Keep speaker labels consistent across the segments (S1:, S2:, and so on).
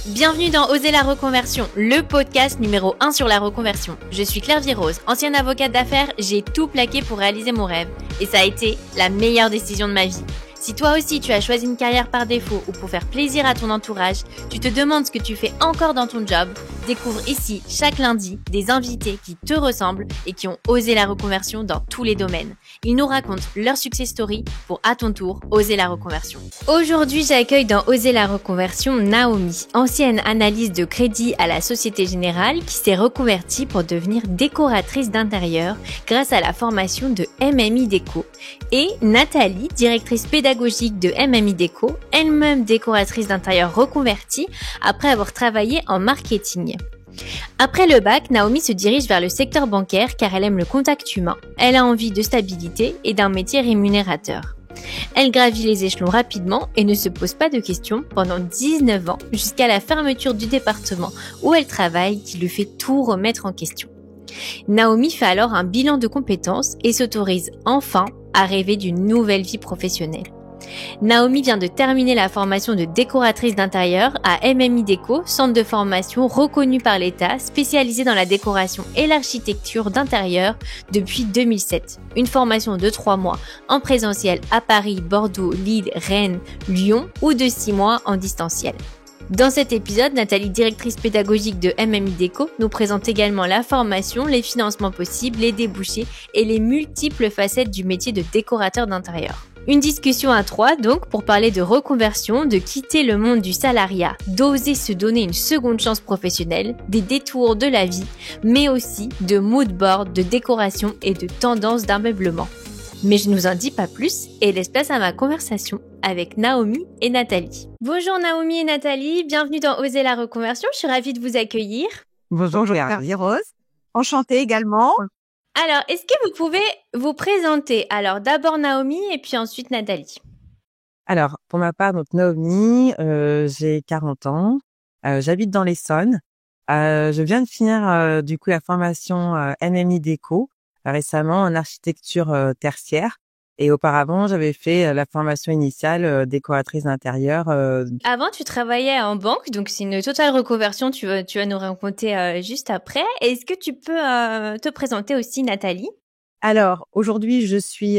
S1: Bienvenue dans Oser la reconversion, le podcast numéro 1 sur la reconversion. Je suis Claire Virose, ancienne avocate d'affaires, j'ai tout plaqué pour réaliser mon rêve. Et ça a été la meilleure décision de ma vie. Si toi aussi tu as choisi une carrière par défaut ou pour faire plaisir à ton entourage, tu te demandes ce que tu fais encore dans ton job, découvre ici chaque lundi des invités qui te ressemblent et qui ont osé la reconversion dans tous les domaines. Ils nous racontent leur success story pour à ton tour oser la reconversion. Aujourd'hui, j'accueille dans Oser la reconversion Naomi, ancienne analyste de crédit à la Société Générale qui s'est reconvertie pour devenir décoratrice d'intérieur grâce à la formation de MMI Déco, et Nathalie, directrice pédagogique de MMI Déco, elle-même décoratrice d'intérieur reconvertie après avoir travaillé en marketing. Après le bac, Naomi se dirige vers le secteur bancaire car elle aime le contact humain. Elle a envie de stabilité et d'un métier rémunérateur. Elle gravit les échelons rapidement et ne se pose pas de questions pendant 19 ans jusqu'à la fermeture du département où elle travaille qui lui fait tout remettre en question. Naomi fait alors un bilan de compétences et s'autorise enfin à rêver d'une nouvelle vie professionnelle. Naomi vient de terminer la formation de décoratrice d'intérieur à MMI Déco, centre de formation reconnu par l'État, spécialisé dans la décoration et l'architecture d'intérieur depuis 2007. Une formation de 3 mois en présentiel à Paris, Bordeaux, Lille, Rennes, Lyon ou de 6 mois en distanciel. Dans cet épisode, Nathalie, directrice pédagogique de MMI Déco, nous présente également la formation, les financements possibles, les débouchés et les multiples facettes du métier de décorateur d'intérieur. Une discussion à 3 donc pour parler de reconversion, de quitter le monde du salariat, d'oser se donner une seconde chance professionnelle, des détours de la vie, mais aussi de mood board, de décoration et de tendances d'ameublement. Mais je ne vous en dis pas plus et laisse place à ma conversation avec Naomi et Nathalie. Bonjour Naomi et Nathalie, bienvenue dans Oser la reconversion, je suis ravie de vous accueillir.
S2: Bonjour, Claire Virose. Enchantée également.
S1: Alors, est-ce que vous pouvez vous présenter? Alors, d'abord Naomi et puis ensuite Nathalie.
S2: Alors, pour ma part, donc Naomi, j'ai 40 ans, j'habite dans l'Essonne. Je viens de finir du coup la formation MMI Déco récemment en architecture tertiaire. Et auparavant, j'avais fait la formation initiale décoratrice d'intérieur.
S1: Avant, tu travaillais en banque, donc c'est une totale reconversion, tu vas nous raconter juste après. Est-ce que tu peux te présenter aussi, Nathalie?
S2: Alors, aujourd'hui, je suis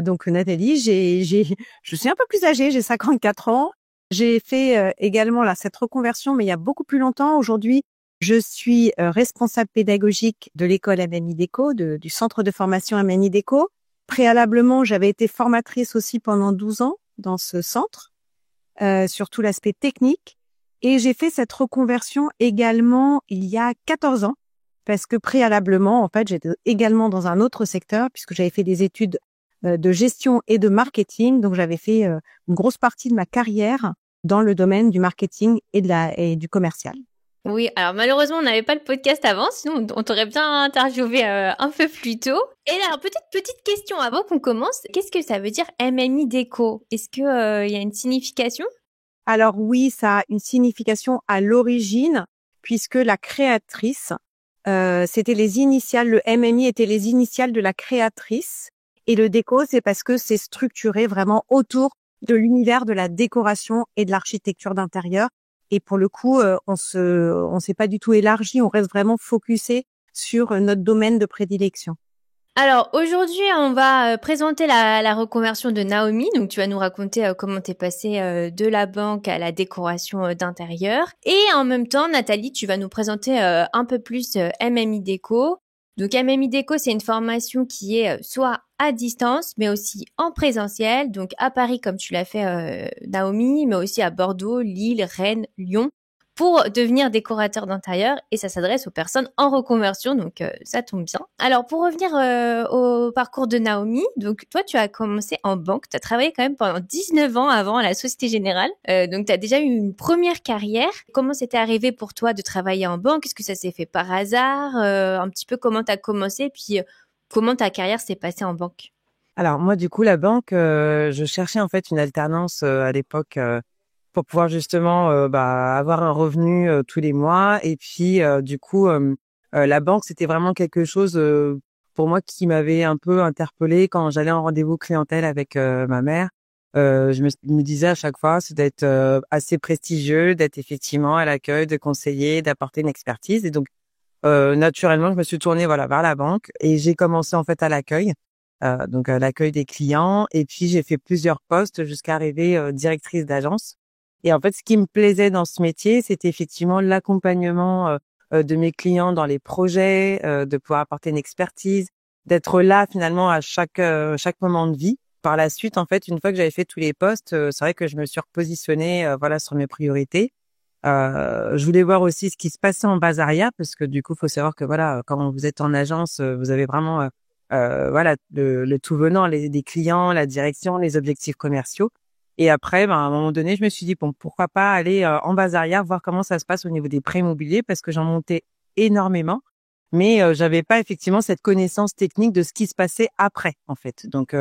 S2: donc Nathalie, je suis un peu plus âgée, j'ai 54 ans. J'ai fait également cette reconversion, mais il y a beaucoup plus longtemps. Aujourd'hui, je suis responsable pédagogique de l'école MMI Déco, du centre de formation MMI Déco. Préalablement, j'avais été formatrice aussi pendant 12 ans dans ce centre, sur tout l'aspect technique. Et j'ai fait cette reconversion également il y a 14 ans, parce que préalablement, en fait, j'étais également dans un autre secteur, puisque j'avais fait des études de gestion et de marketing. Donc, j'avais fait une grosse partie de ma carrière dans le domaine du marketing et du commercial.
S1: Oui, alors malheureusement, on n'avait pas le podcast avant, sinon on t'aurait bien interviewé un peu plus tôt. Et là, petite question avant qu'on commence. Qu'est-ce que ça veut dire MMI Déco? Est-ce que y a une signification?
S2: Alors oui, ça a une signification à l'origine, puisque la créatrice, c'était les initiales, le MMI était les initiales de la créatrice, et le déco, c'est parce que c'est structuré vraiment autour de l'univers de la décoration et de l'architecture d'intérieur. Et pour le coup, on s'est pas du tout élargi, on reste vraiment focusé sur notre domaine de prédilection.
S1: Alors aujourd'hui, on va présenter la reconversion de Naomi. Donc tu vas nous raconter comment t'es passée de la banque à la décoration d'intérieur. Et en même temps, Nathalie, tu vas nous présenter un peu plus MMI Déco. Donc MMI Déco, c'est une formation qui est soit à distance, mais aussi en présentiel. Donc à Paris, comme tu l'as fait Naomi, mais aussi à Bordeaux, Lille, Rennes, Lyon, pour devenir décorateur d'intérieur, et ça s'adresse aux personnes en reconversion, donc ça tombe bien. Alors pour revenir au parcours de Naomi, donc toi tu as commencé en banque, tu as travaillé quand même pendant 19 ans avant à la Société Générale, donc tu as déjà eu une première carrière. Comment c'était arrivé pour toi de travailler en banque? Est-ce que ça s'est fait par hasard? Un petit peu comment tu as commencé, puis comment ta carrière s'est passée en banque?
S2: Alors moi, du coup, la banque, je cherchais en fait une alternance à l'époque pour pouvoir justement avoir un revenu tous les mois. Et puis du coup, la banque, c'était vraiment quelque chose pour moi qui m'avait un peu interpellée quand j'allais en rendez-vous clientèle avec ma mère. Je me disais à chaque fois, c'est d'être assez prestigieux, d'être effectivement à l'accueil, de conseiller, d'apporter une expertise. Et donc, naturellement, je me suis tournée voilà vers la banque et j'ai commencé en fait à l'accueil, donc à l'accueil des clients. Et puis j'ai fait plusieurs postes jusqu'à arriver directrice d'agence. Et en fait, ce qui me plaisait dans ce métier, c'était effectivement l'accompagnement de mes clients dans les projets, de pouvoir apporter une expertise, d'être là finalement à chaque moment de vie. Par la suite, en fait, une fois que j'avais fait tous les postes, c'est vrai que je me suis repositionnée, voilà, sur mes priorités. Je voulais voir aussi ce qui se passait en bas arrière parce que du coup, faut savoir que voilà, quand vous êtes en agence, vous avez vraiment voilà le tout venant, des clients, la direction, les objectifs commerciaux. Et après, à un moment donné, je me suis dit bon, pourquoi pas aller en bas arrière voir comment ça se passe au niveau des prêts immobiliers parce que j'en montais énormément, mais j'avais pas effectivement cette connaissance technique de ce qui se passait après en fait. Donc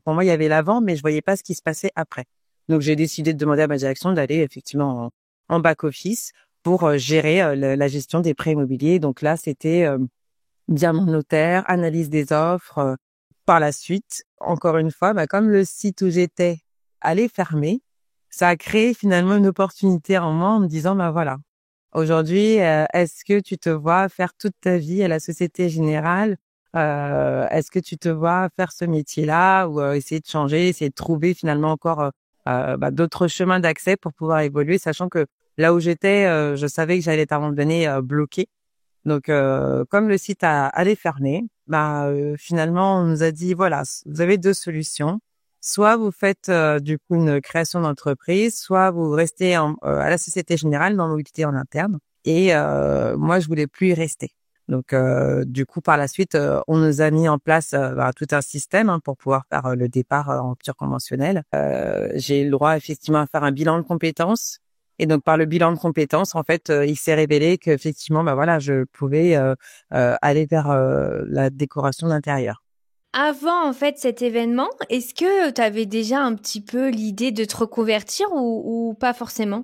S2: pour moi, il y avait l'avant, mais je voyais pas ce qui se passait après. Donc j'ai décidé de demander à ma direction d'aller effectivement en back office pour gérer la gestion des prêts immobiliers. Donc là, c'était virement notaire, analyse des offres. Par la suite, encore une fois, comme le site où j'étais allait fermer, ça a créé finalement une opportunité en moi en me disant, voilà, aujourd'hui, est-ce que tu te vois faire toute ta vie à la Société Générale? Est-ce que tu te vois faire ce métier-là ou essayer de changer, essayer de trouver finalement encore d'autres chemins d'accès pour pouvoir évoluer, sachant que là où j'étais, je savais que j'allais être à un moment donné bloquée. Donc, comme le site allait fermer, finalement, on nous a dit, voilà, vous avez deux solutions. Soit vous faites du coup une création d'entreprise, soit vous restez à la Société Générale dans mobilité en interne. Et moi, je voulais plus y rester. Donc, du coup, par la suite, on nous a mis en place tout un système pour pouvoir faire le départ en rupture conventionnelle. J'ai eu le droit effectivement à faire un bilan de compétences. Et donc, par le bilan de compétences, en fait, il s'est révélé qu'effectivement, voilà, je pouvais aller vers la décoration d'intérieur.
S1: Avant, en fait, cet événement, est-ce que tu avais déjà un petit peu l'idée de te reconvertir ou pas forcément?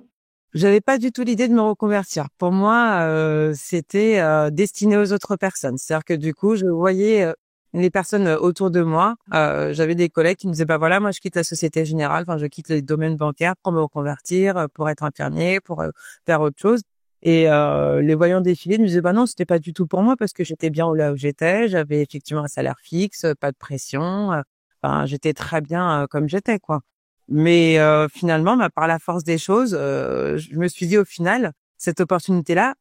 S2: J'avais pas du tout l'idée de me reconvertir. Pour moi, c'était destiné aux autres personnes. C'est-à-dire que du coup, je voyais les personnes autour de moi. J'avais des collègues qui me disaient, voilà, moi, je quitte la Société Générale, enfin, je quitte les domaines bancaires pour me reconvertir, pour être infirmier, pour faire autre chose. Et les voyant défiler, je me disaient, non, c'était pas du tout pour moi parce que j'étais bien là où j'étais. J'avais effectivement un salaire fixe, pas de pression. Enfin, j'étais très bien comme j'étais, quoi. Mais finalement, par la force des choses, je me suis dit au final, cette opportunité-là,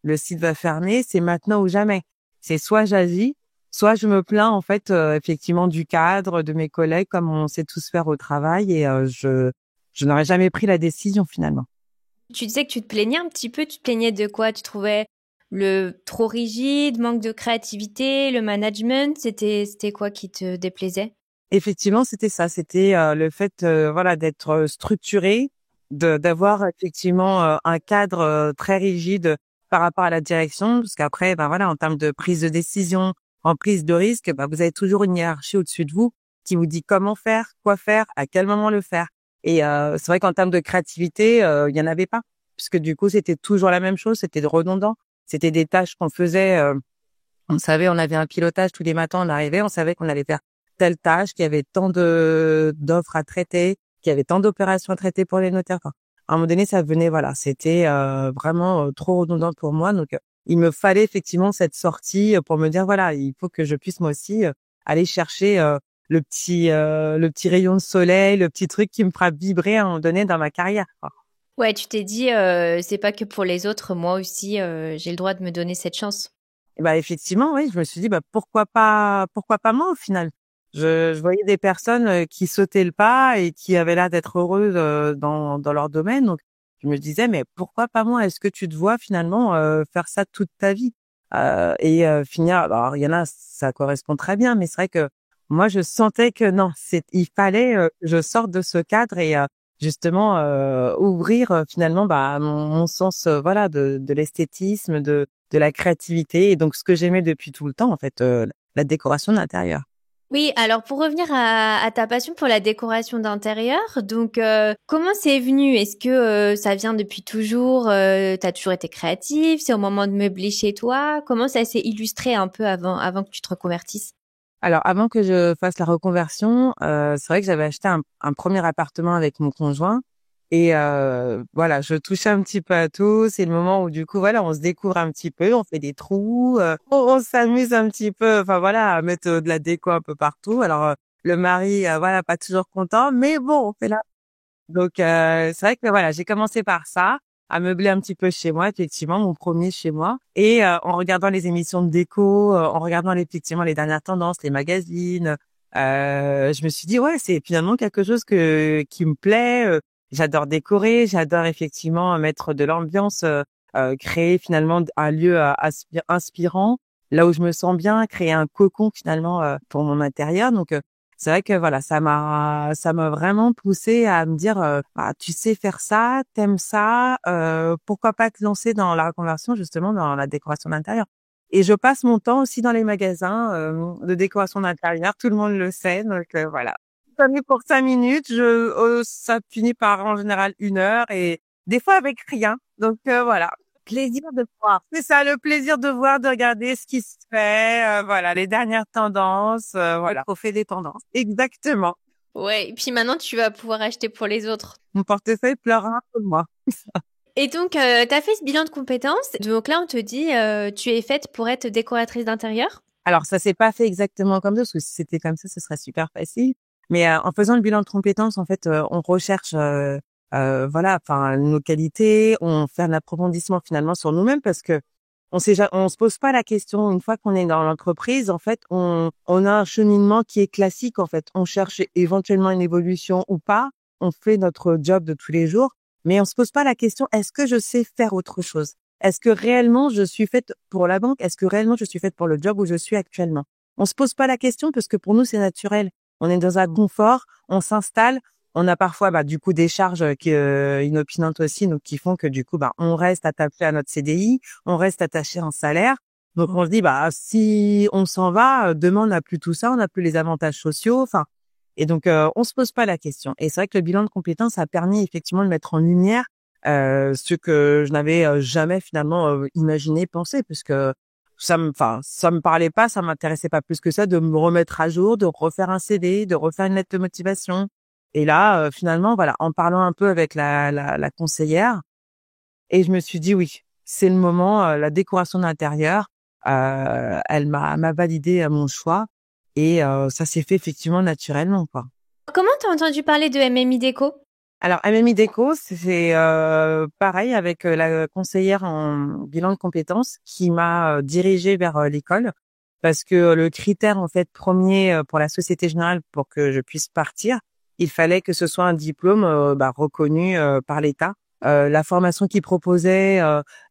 S2: le site va fermer, c'est maintenant ou jamais. C'est soit j'agis, soit je me plains en fait effectivement du cadre, de mes collègues, comme on sait tous faire au travail, et je n'aurais jamais pris la décision finalement.
S1: Tu disais que tu te plaignais un petit peu, tu te plaignais de quoi? Tu trouvais le trop rigide, manque de créativité, le management, c'était quoi qui te déplaisait?
S2: Effectivement, c'était ça. C'était le fait, voilà, d'être structuré, d'avoir effectivement un cadre très rigide par rapport à la direction, parce qu'après, voilà, en termes de prise de décision, en prise de risque, vous avez toujours une hiérarchie au-dessus de vous qui vous dit comment faire, quoi faire, à quel moment le faire. Et c'est vrai qu'en termes de créativité, il y en avait pas, puisque du coup, c'était toujours la même chose, c'était redondant. C'était des tâches qu'on faisait. On savait, on avait un pilotage tous les matins, on arrivait, on savait qu'on allait faire telle tâche, qu'il y avait tant d'offres à traiter, qu'il y avait tant d'opérations à traiter pour les notaires. Enfin, à un moment donné, ça venait, voilà, c'était vraiment trop redondant pour moi. Donc, il me fallait effectivement cette sortie pour me dire, voilà, il faut que je puisse moi aussi aller chercher le petit rayon de soleil, le petit truc qui me fera vibrer à un moment donné dans ma carrière, quoi.
S1: Ouais, tu t'es dit, c'est pas que pour les autres, moi aussi, j'ai le droit de me donner cette chance.
S2: Et effectivement, oui, je me suis dit, pourquoi pas moi au final? Je voyais des personnes qui sautaient le pas et qui avaient l'air d'être heureuses dans leur domaine. Donc, je me disais, mais pourquoi pas moi? Est-ce que tu te vois finalement faire ça toute ta vie et finir? Alors, il y en a, ça correspond très bien, mais c'est vrai que moi, je sentais que non, il fallait je sorte de ce cadre et justement ouvrir finalement mon sens voilà de l'esthétisme, de la créativité et donc ce que j'aimais depuis tout le temps en fait, la décoration d'intérieur.
S1: Oui, alors pour revenir à ta passion pour la décoration d'intérieur, donc comment c'est venu? Est-ce que ça vient depuis toujours? T'as toujours été créative? C'est au moment de meubler chez toi? Comment ça s'est illustré un peu avant que tu te reconvertisses?
S2: Alors, avant que je fasse la reconversion, c'est vrai que j'avais acheté un premier appartement avec mon conjoint et voilà, je touchais un petit peu à tout. C'est le moment où du coup, voilà, on se découvre un petit peu, on fait des trous, on s'amuse un petit peu, enfin voilà, à mettre de la déco un peu partout. Alors, le mari, voilà, pas toujours content, mais bon, on fait là. Donc, c'est vrai que voilà, j'ai commencé par ça, à meubler un petit peu chez moi, effectivement, mon premier chez moi. Et en regardant les émissions de déco, en regardant effectivement les dernières tendances, les magazines, je me suis dit, ouais, c'est finalement quelque chose qui me plaît. J'adore décorer, j'adore effectivement mettre de l'ambiance, créer finalement un lieu inspirant, là où je me sens bien, créer un cocon finalement pour mon intérieur. Donc, c'est vrai que voilà, ça m'a vraiment poussé à me dire ah, tu sais faire ça, t'aimes ça, pourquoi pas te lancer dans la reconversion justement dans la décoration d'intérieur. Et je passe mon temps aussi dans les magasins de décoration d'intérieur, tout le monde le sait, donc voilà. Ça met pour 5 minutes, ça finit par en général 1 heure et des fois avec rien. Donc voilà. Plaisir de voir. C'est ça, le plaisir de voir, de regarder ce qui se fait, voilà, les dernières tendances, voilà. Au fait des tendances. Exactement.
S1: Ouais, et puis maintenant, tu vas pouvoir acheter pour les autres.
S2: Mon portefeuille pleure un peu de moi.
S1: Et donc, tu as fait ce bilan de compétences. Donc là, on te dit, tu es faite pour être décoratrice d'intérieur.
S2: Alors, ça s'est pas fait exactement comme ça, parce que si c'était comme ça, ce serait super facile. Mais en faisant le bilan de compétences, en fait, on recherche, voilà, enfin, nos qualités, on fait un approfondissement finalement sur nous-mêmes, parce que on se pose pas la question une fois qu'on est dans l'entreprise. En fait, on a un cheminement qui est classique. En fait, on cherche éventuellement une évolution ou pas. On fait notre job de tous les jours, mais on se pose pas la question est-ce que je sais faire autre chose? Est-ce que réellement je suis faite pour la banque? Est-ce que réellement je suis faite pour le job où je suis actuellement? On se pose pas la question parce que pour nous c'est naturel. On est dans un confort, on s'installe. On a parfois, du coup, des charges inopinantes aussi, donc qui font que du coup, on reste attaché à notre CDI, on reste attaché à un salaire. Donc on se dit, si on s'en va, demain on n'a plus tout ça, on n'a plus les avantages sociaux. Enfin, et donc on se pose pas la question. Et c'est vrai que le bilan de compétences a permis effectivement de mettre en lumière ce que je n'avais jamais finalement imaginé, pensé, parce que ça me parlait pas, ça m'intéressait pas plus que ça de me remettre à jour, de refaire un CV, de refaire une lettre de motivation. Et là, finalement, voilà, en parlant un peu avec la conseillère, et je me suis dit oui, c'est le moment. La décoration d'intérieur, elle m'a validé mon choix et ça s'est fait effectivement naturellement, quoi.
S1: Comment t'as entendu parler de MMI Déco?
S2: Alors, MMI Déco, c'est pareil avec la conseillère en bilan de compétences qui m'a dirigée vers l'école, parce que le critère en fait premier pour la Société Générale pour que je puisse partir, il fallait que ce soit un diplôme reconnu par l'État. La formation qu'ils proposaient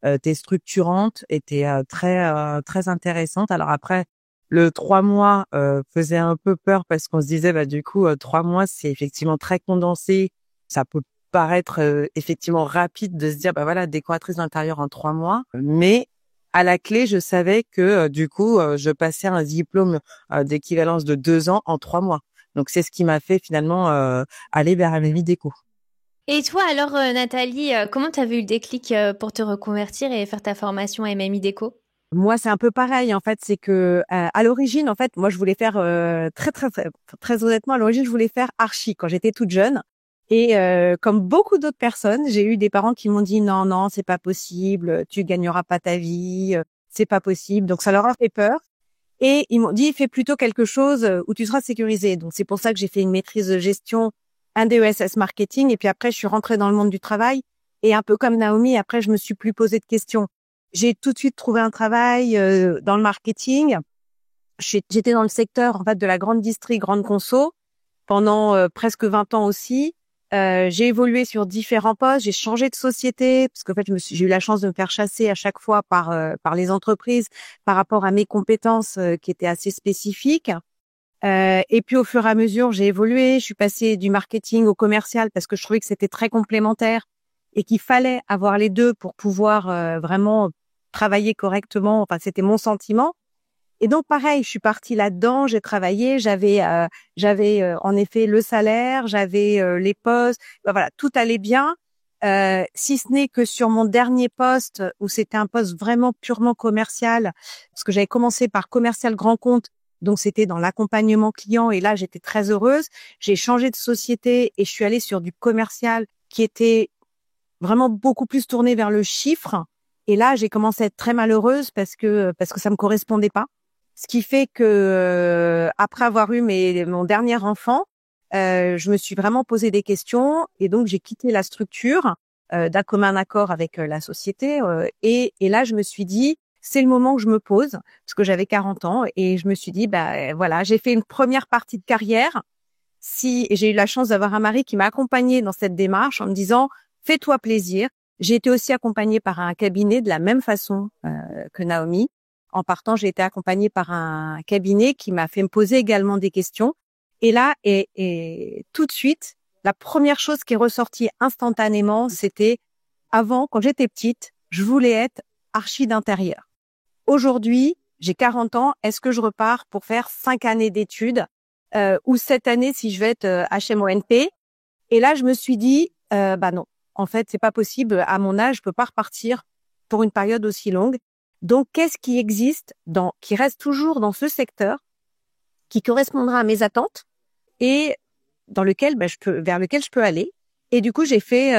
S2: était structurante, était très intéressante. Alors après, le 3 mois faisait un peu peur parce qu'on se disait du coup 3 mois c'est effectivement très condensé. Ça peut paraître effectivement rapide de se dire voilà, décoratrice d'intérieur en 3 mois, mais à la clé je savais que du coup je passais un diplôme d'équivalence de 2 ans en 3 mois. Donc c'est ce qui m'a fait finalement aller vers MMI Déco.
S1: Et toi, alors, Nathalie, comment t'as vu le déclic pour te reconvertir et faire ta formation MMI Déco?
S2: Moi, c'est un peu pareil. En fait, c'est que à l'origine, en fait, moi, je voulais faire très honnêtement, à l'origine, je voulais faire archi quand j'étais toute jeune. Et comme beaucoup d'autres personnes, j'ai eu des parents qui m'ont dit non, non, c'est pas possible, tu gagneras pas ta vie, c'est pas possible. Donc ça leur a fait peur. Et ils m'ont dit fais plutôt quelque chose où tu seras sécurisé. Donc c'est pour ça que j'ai fait une maîtrise de gestion, un DESS marketing, et puis après je suis rentrée dans le monde du travail. Et un peu comme Naomi, après je me suis plus posé de questions. J'ai tout de suite trouvé un travail dans le marketing. J'étais dans le secteur en fait de la grande distri, grande conso pendant presque 20 ans aussi. J'ai évolué sur différents postes, j'ai changé de société parce qu'en fait j'ai eu la chance de me faire chasser à chaque fois par les entreprises par rapport à mes compétences qui étaient assez spécifiques. Et puis au fur et à mesure, j'ai évolué, je suis passée du marketing au commercial parce que je trouvais que c'était très complémentaire et qu'il fallait avoir les deux pour pouvoir vraiment travailler correctement. Enfin, c'était mon sentiment. Et donc pareil, je suis partie là-dedans, j'ai travaillé, j'avais en effet le salaire, j'avais les postes, voilà, tout allait bien. Si ce n'est que sur mon dernier poste où c'était un poste vraiment purement commercial, parce que j'avais commencé par commercial grand compte Donc, c'était dans l'accompagnement client. Et là, j'étais très heureuse. J'ai changé de société et je suis allée sur du commercial qui était vraiment beaucoup plus tourné vers le chiffre. Et là, j'ai commencé à être très malheureuse parce que ça me correspondait pas. Ce qui fait que après avoir eu mon dernier enfant, je me suis vraiment posé des questions et donc j'ai quitté la structure d'un commun accord avec la société et là je me suis dit c'est le moment que je me pose parce que j'avais 40 ans et je me suis dit voilà, j'ai fait une première partie de carrière. Et j'ai eu la chance d'avoir un mari qui m'a accompagnée dans cette démarche en me disant fais-toi plaisir. J'ai été aussi accompagnée par un cabinet de la même façon que Naomi. En partant, j'ai été accompagnée par un cabinet qui m'a fait me poser également des questions. Et là, et tout de suite, la première chose qui est ressortie instantanément, c'était avant, quand j'étais petite, je voulais être archi d'intérieur. Aujourd'hui, j'ai 40 ans. Est-ce que je repars pour faire 5 années d'études ou 7 années si je vais être HMONP? Et là, je me suis dit, non. En fait, c'est pas possible. À mon âge, je peux pas repartir pour une période aussi longue. Donc, qu'est-ce qui existe qui reste toujours dans ce secteur, qui correspondra à mes attentes et vers lequel je peux aller. Et du coup, j'ai fait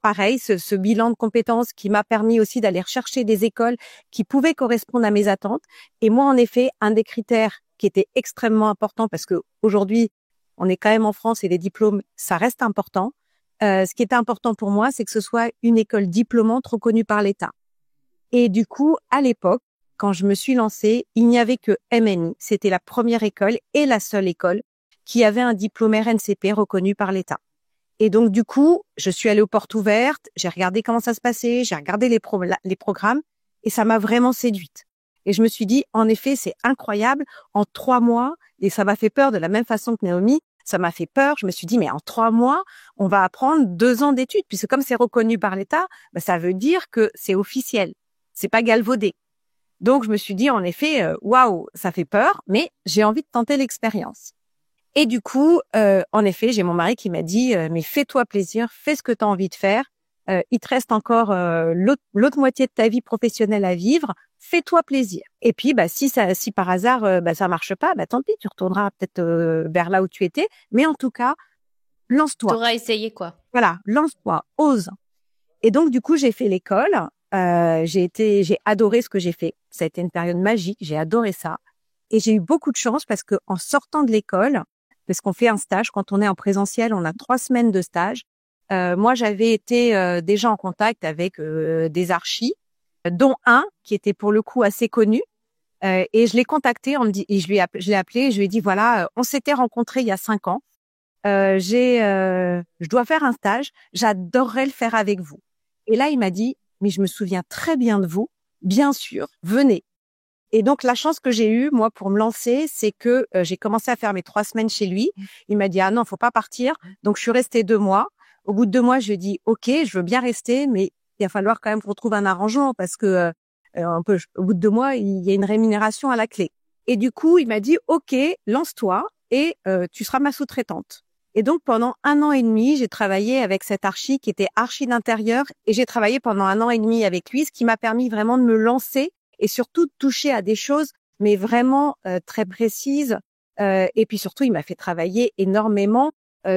S2: pareil, ce bilan de compétences qui m'a permis aussi d'aller rechercher des écoles qui pouvaient correspondre à mes attentes. Et moi, en effet, un des critères qui était extrêmement important parce que aujourd'hui, on est quand même en France et les diplômes, ça reste important. Ce qui était important pour moi, c'est que ce soit une école diplômante reconnue par l'État. Et du coup, à l'époque, quand je me suis lancée, il n'y avait que MNI. C'était la première école et la seule école qui avait un diplôme RNCP reconnu par l'État. Et donc, du coup, je suis allée aux portes ouvertes, j'ai regardé comment ça se passait, j'ai regardé les programmes et ça m'a vraiment séduite. Et je me suis dit, en effet, c'est incroyable. En 3 mois, et ça m'a fait peur de la même façon que Naomi, ça m'a fait peur. Je me suis dit, mais en 3 mois, on va apprendre 2 ans d'études. Puisque comme c'est reconnu par l'État, ça veut dire que c'est officiel. C'est pas galvaudé. Donc, je me suis dit, en effet, waouh, ça fait peur, mais j'ai envie de tenter l'expérience. Et du coup, en effet, j'ai mon mari qui m'a dit, mais fais-toi plaisir, fais ce que tu as envie de faire. Il te reste encore l'autre moitié de ta vie professionnelle à vivre. Fais-toi plaisir. Et puis, si par hasard ça marche pas, tant pis, tu retourneras peut-être vers là où tu étais. Mais en tout cas, lance-toi.
S1: T'auras essayé quoi.
S2: Voilà, lance-toi, ose. Et donc du coup, j'ai fait l'école. J'ai adoré ce que j'ai fait. Ça a été une période magique. J'ai adoré ça. Et j'ai eu beaucoup de chance parce que en sortant de l'école, parce qu'on fait un stage, quand on est en présentiel, on a 3 semaines de stage. Moi, j'avais été déjà en contact avec des archis, dont un qui était pour le coup assez connu. Et je l'ai contacté, je l'ai appelé, et je lui ai dit voilà, on s'était rencontrés il y a 5 ans. Je dois faire un stage, j'adorerais le faire avec vous. Et là, il m'a dit mais je me souviens très bien de vous, bien sûr, venez. Et donc, la chance que j'ai eue, moi, pour me lancer, c'est que j'ai commencé à faire mes 3 semaines chez lui. Il m'a dit, ah non, faut pas partir. Donc, je suis restée 2 mois. Au bout de 2 mois, je lui ai dit, OK, je veux bien rester, mais il va falloir quand même qu'on trouve un arrangement parce que au bout de 2 mois, il y a une rémunération à la clé. Et du coup, il m'a dit, OK, lance-toi et tu seras ma sous-traitante. Et donc, pendant 1 an et demi, j'ai travaillé avec cet archi qui était archi d'intérieur et j'ai travaillé pendant 1 an et demi avec lui, ce qui m'a permis vraiment de me lancer et surtout de toucher à des choses, mais vraiment très précises. Et puis surtout, il m'a fait travailler énormément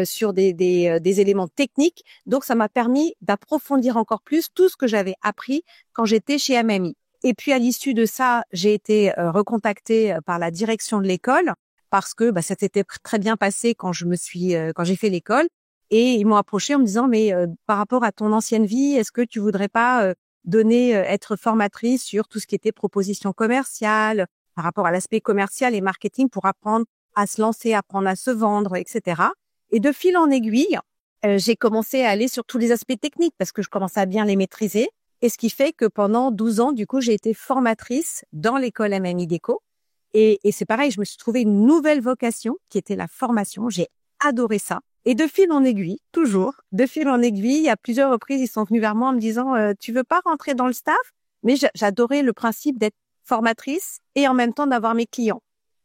S2: sur des éléments techniques. Donc, ça m'a permis d'approfondir encore plus tout ce que j'avais appris quand j'étais chez MMI. Et puis, à l'issue de ça, j'ai été recontactée par la direction de l'école parce que ça s'était très bien passé quand j'ai fait l'école. Et ils m'ont approché en me disant, mais par rapport à ton ancienne vie, est-ce que tu voudrais pas être formatrice sur tout ce qui était proposition commerciale, par rapport à l'aspect commercial et marketing pour apprendre à se lancer, apprendre à se vendre, etc. Et de fil en aiguille, j'ai commencé à aller sur tous les aspects techniques parce que je commençais à bien les maîtriser. Et ce qui fait que pendant 12 ans, du coup, j'ai été formatrice dans l'école MMI Déco. Et c'est pareil, je me suis trouvé une nouvelle vocation qui était la formation. J'ai adoré ça. Et de fil en aiguille, toujours, de fil en aiguille, à plusieurs reprises, ils sont venus vers moi en me disant tu veux pas rentrer dans le staff? Mais j'adorais le principe d'être formatrice et en même temps d'avoir mes clients.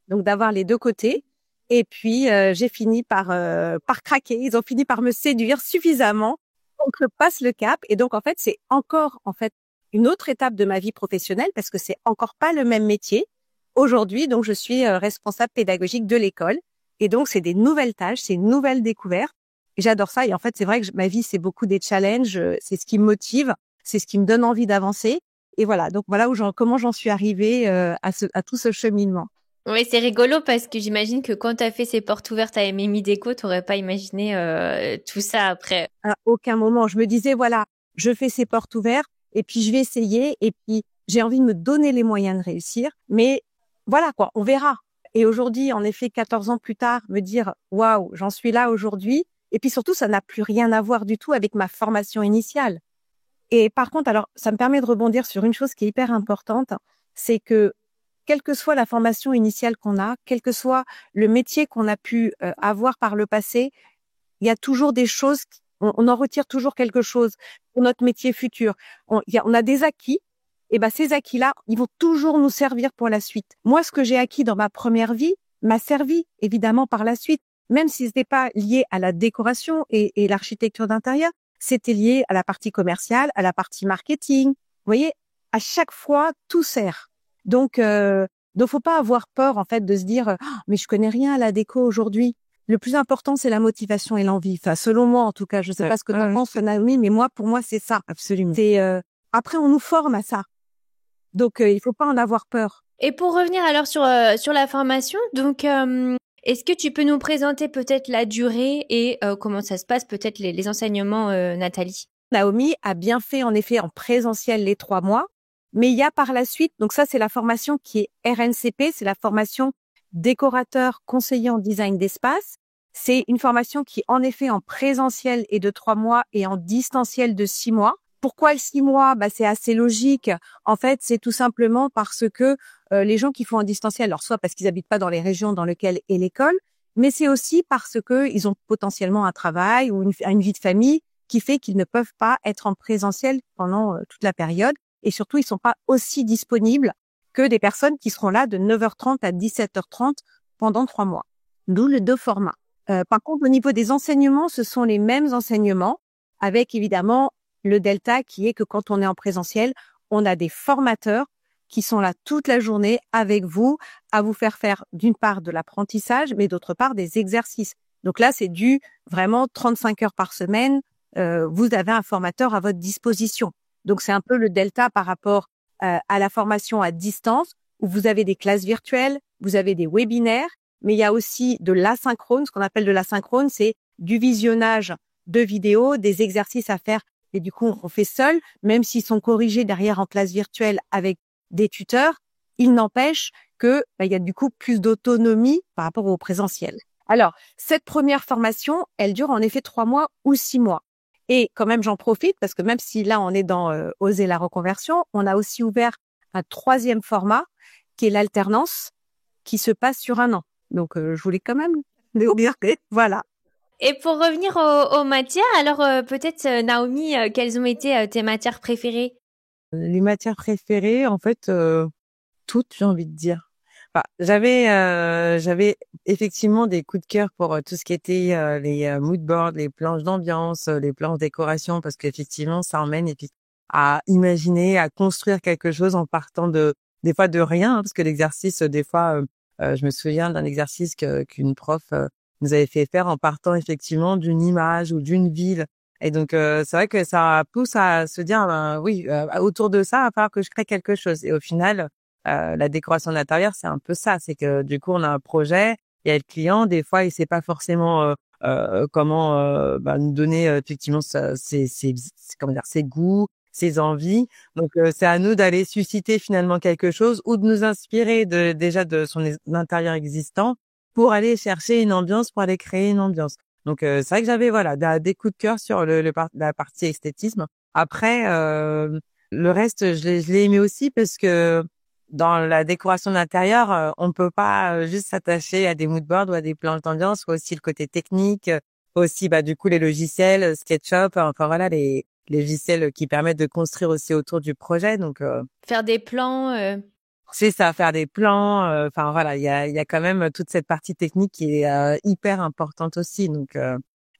S2: Donc d'avoir les deux côtés. Et puis j'ai fini par craquer. Ils ont fini par me séduire suffisamment pour que je passe le cap. Et donc en fait, c'est encore une autre étape de ma vie professionnelle parce que c'est encore pas le même métier. aujourd'hui, donc, je suis responsable pédagogique de l'école. Et donc, c'est des nouvelles tâches, c'est une nouvelle découverte. Et j'adore ça. Et en fait, c'est vrai que ma vie, c'est beaucoup des challenges. C'est ce qui me motive, c'est ce qui me donne envie d'avancer. Et voilà. Donc, voilà comment j'en suis arrivée à tout ce cheminement.
S1: Oui, c'est rigolo parce que j'imagine que quand tu as fait ces portes ouvertes à Mimi Déco, tu n'aurais pas imaginé tout ça après.
S2: À aucun moment. Je me disais, voilà, je fais ces portes ouvertes et puis je vais essayer et puis j'ai envie de me donner les moyens de réussir. Mais voilà, quoi, on verra. Et aujourd'hui, en effet, 14 ans plus tard, me dire, waouh, j'en suis là aujourd'hui. Et puis surtout, ça n'a plus rien à voir du tout avec ma formation initiale. Et par contre, alors, ça me permet de rebondir sur une chose qui est hyper importante, c'est que quelle que soit la formation initiale qu'on a, quel que soit le métier qu'on a pu avoir par le passé, il y a toujours des choses, on en retire toujours quelque chose pour notre métier futur. On a des acquis, et ben ces acquis-là, ils vont toujours nous servir pour la suite. Moi, ce que j'ai acquis dans ma première vie m'a servi évidemment par la suite, même si ce n'était pas lié à la décoration et l'architecture d'intérieur, c'était lié à la partie commerciale, à la partie marketing. Vous voyez, à chaque fois, tout sert. Donc, faut pas avoir peur en fait de se dire mais je connais rien à la déco aujourd'hui. Le plus important, c'est la motivation et l'envie. Enfin, selon moi, en tout cas, je sais pas ce que tu en penses, Naomi, mais pour moi, c'est ça.
S3: Absolument.
S2: C'est après, on nous forme à ça, donc il faut pas en avoir peur.
S1: Et pour revenir alors sur la formation, donc est-ce que tu peux nous présenter peut-être la durée et comment ça se passe, peut-être les enseignements, Nathalie?
S2: Naomi a bien fait en effet en présentiel les 3 mois, mais il y a par la suite, donc ça c'est la formation qui est RNCP, c'est la formation décorateur conseiller en design d'espace. C'est une formation qui en effet en présentiel est de 3 mois et en distanciel de 6 mois. Pourquoi le 6 mois? C'est assez logique. En fait, c'est tout simplement parce que les gens qui font en distanciel, alors soit parce qu'ils habitent pas dans les régions dans lesquelles est l'école, mais c'est aussi parce que ils ont potentiellement un travail ou une vie de famille qui fait qu'ils ne peuvent pas être en présentiel pendant toute la période. Et surtout, ils sont pas aussi disponibles que des personnes qui seront là de 9h30 à 17h30 pendant 3 mois. D'où les 2 formats. Par contre, au niveau des enseignements, ce sont les mêmes enseignements avec évidemment le delta qui est que quand on est en présentiel, on a des formateurs qui sont là toute la journée avec vous, à vous faire d'une part de l'apprentissage, mais d'autre part des exercices. Donc là, c'est du vraiment 35 heures par semaine. Vous avez un formateur à votre disposition. Donc, c'est un peu le delta par rapport à la formation à distance, où vous avez des classes virtuelles, vous avez des webinaires, mais il y a aussi de l'asynchrone. Ce qu'on appelle de l'asynchrone, c'est du visionnage de vidéos, des exercices à faire. Et du coup, on fait seul, même s'ils sont corrigés derrière en classe virtuelle avec des tuteurs, il n'empêche que il y a du coup plus d'autonomie par rapport au présentiel. Alors, cette première formation, elle dure en effet 3 mois ou 6 mois. Et quand même, j'en profite parce que même si là, on est dans Oser la reconversion, on a aussi ouvert un 3e format qui est l'alternance qui se passe sur 1 an. Donc, je voulais quand même le dire. Voilà.
S1: Et pour revenir aux matières, alors peut-être Naomi, quelles ont été tes matières préférées?
S3: Les matières préférées, en fait, toutes, j'ai envie de dire. Enfin, j'avais effectivement des coups de cœur pour tout ce qui était les mood boards, les planches d'ambiance, les planches décoration, parce qu'effectivement, ça emmène à imaginer, à construire quelque chose en partant des fois de rien, hein, parce que l'exercice, des fois, je me souviens d'un exercice qu'une prof nous avait fait faire en partant effectivement d'une image ou d'une ville. Et donc, c'est vrai que ça pousse à se dire, oui, autour de ça, il va falloir que je crée quelque chose. Et au final, la décoration de l'intérieur, c'est un peu ça. C'est que du coup, on a un projet, il y a le client, des fois, il sait pas forcément comment nous donner effectivement ses goûts, ses envies. Donc, c'est à nous d'aller susciter finalement quelque chose ou de nous inspirer déjà de son intérieur existant pour aller chercher une ambiance, pour aller créer une ambiance. Donc, c'est vrai que j'avais des coups de cœur sur la partie esthétisme. Après, le reste, je l'ai aimé aussi parce que dans la décoration d'intérieur, on peut pas juste s'attacher à des mood boards ou à des planches d'ambiance. Il faut aussi le côté technique, aussi du coup les logiciels, SketchUp, enfin voilà les logiciels qui permettent de construire aussi autour du projet. Donc
S1: faire des plans.
S3: C'est ça, faire des plans. Enfin voilà, il y a quand même toute cette partie technique qui est hyper importante aussi. Donc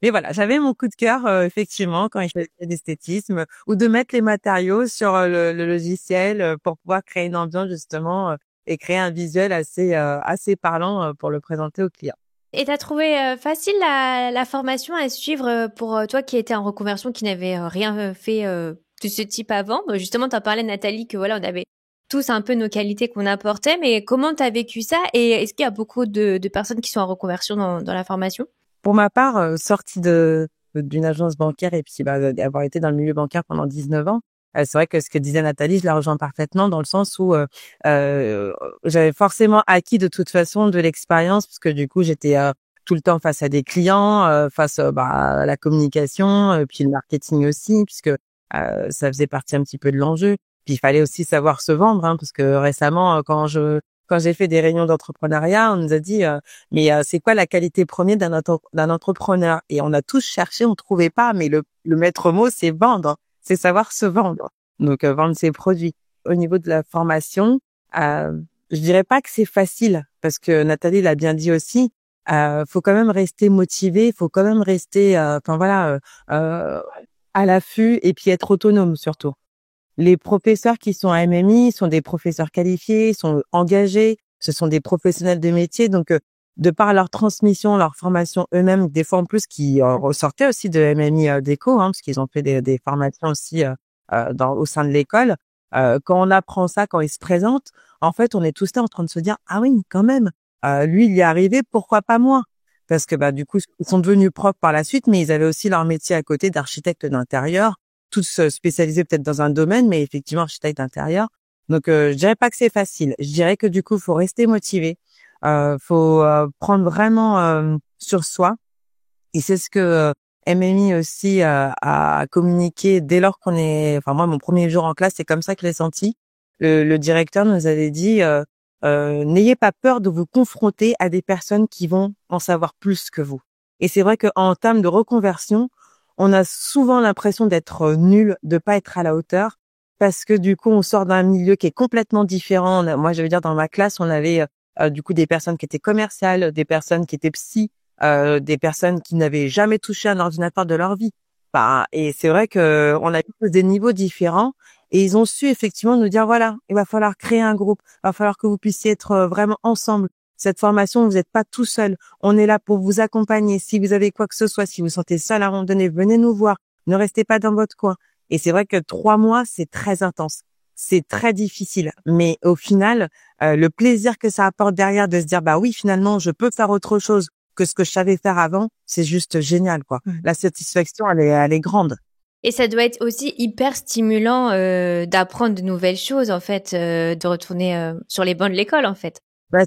S3: mais voilà, j'avais mon coup de cœur effectivement quand il fait d'esthétisme ou de mettre les matériaux sur le logiciel pour pouvoir créer une ambiance justement et créer un visuel assez parlant pour le présenter au client.
S1: Et t'as trouvé facile la formation à suivre pour toi qui étais en reconversion, qui n'avait rien fait de ce type avant? Justement, t'en parlais, Nathalie, que voilà, on avait tous un peu nos qualités qu'on apportait, mais comment t'as vécu ça? Et est-ce qu'il y a beaucoup de personnes qui sont en reconversion dans la formation?
S3: Pour ma part, sortie d'une agence bancaire et puis avoir été dans le milieu bancaire pendant 19 ans, c'est vrai que ce que disait Nathalie, je la rejoins parfaitement dans le sens où j'avais forcément acquis de toute façon de l'expérience parce que du coup j'étais tout le temps face à des clients, face à la communication, puis le marketing aussi, puisque ça faisait partie un petit peu de l'enjeu. Puis il fallait aussi savoir se vendre, hein, parce que récemment quand j'ai fait des réunions d'entrepreneuriat, on nous a dit mais c'est quoi la qualité première d'un entrepreneur? Et on a tous cherché, on trouvait pas, mais le maître mot c'est vendre. C'est savoir se vendre. Donc, vendre ses produits. Au niveau de la formation, je dirais pas que c'est facile parce que Nathalie l'a bien dit aussi. Faut quand même rester motivé, faut quand même rester, à l'affût et puis être autonome surtout. Les professeurs qui sont à MMI sont des professeurs qualifiés, sont engagés, ce sont des professionnels de métier. Donc, de par leur transmission, leur formation eux-mêmes, des fois en plus qui ressortaient aussi de MMI Déco, parce qu'ils ont fait des formations aussi au sein de l'école. Quand on apprend ça, quand ils se présentent, en fait, on est tous là en train de se dire ah oui, quand même, lui il y est arrivé, pourquoi pas moi? Parce que du coup, ils sont devenus profs par la suite, mais ils avaient aussi leur métier à côté d'architecte d'intérieur, tous spécialisés peut-être dans un domaine, mais effectivement architecte d'intérieur. Donc, je dirais pas que c'est facile. Je dirais que du coup, il faut rester motivé. Faut prendre vraiment sur soi. Et c'est ce que MMI aussi a communiqué dès lors moi, mon premier jour en classe, c'est comme ça que je l'ai senti. Le directeur nous avait dit n'ayez pas peur de vous confronter à des personnes qui vont en savoir plus que vous. Et c'est vrai qu'en termes de reconversion, on a souvent l'impression d'être nul, de pas être à la hauteur, parce que du coup, on sort d'un milieu qui est complètement différent. Moi, je veux dire, dans ma classe, on avait du coup des personnes qui étaient commerciales, des personnes qui étaient psy, des personnes qui n'avaient jamais touché un ordinateur de leur vie. Et c'est vrai que on a tous des niveaux différents et ils ont su effectivement nous dire voilà, il va falloir créer un groupe, il va falloir que vous puissiez être vraiment ensemble. Cette formation, vous n'êtes pas tout seul. On est là pour vous accompagner. Si vous avez quoi que ce soit, si vous vous sentez seul à un moment donné, venez nous voir. Ne restez pas dans votre coin. Et c'est vrai que 3 mois, c'est très intense. C'est très difficile. Mais au final, le plaisir que ça apporte derrière de se dire, bah oui, finalement, je peux faire autre chose que ce que je savais faire avant, c'est juste génial, quoi. La satisfaction, elle est grande.
S1: Et ça doit être aussi hyper stimulant d'apprendre de nouvelles choses, en fait, de retourner sur les bancs de l'école, en fait.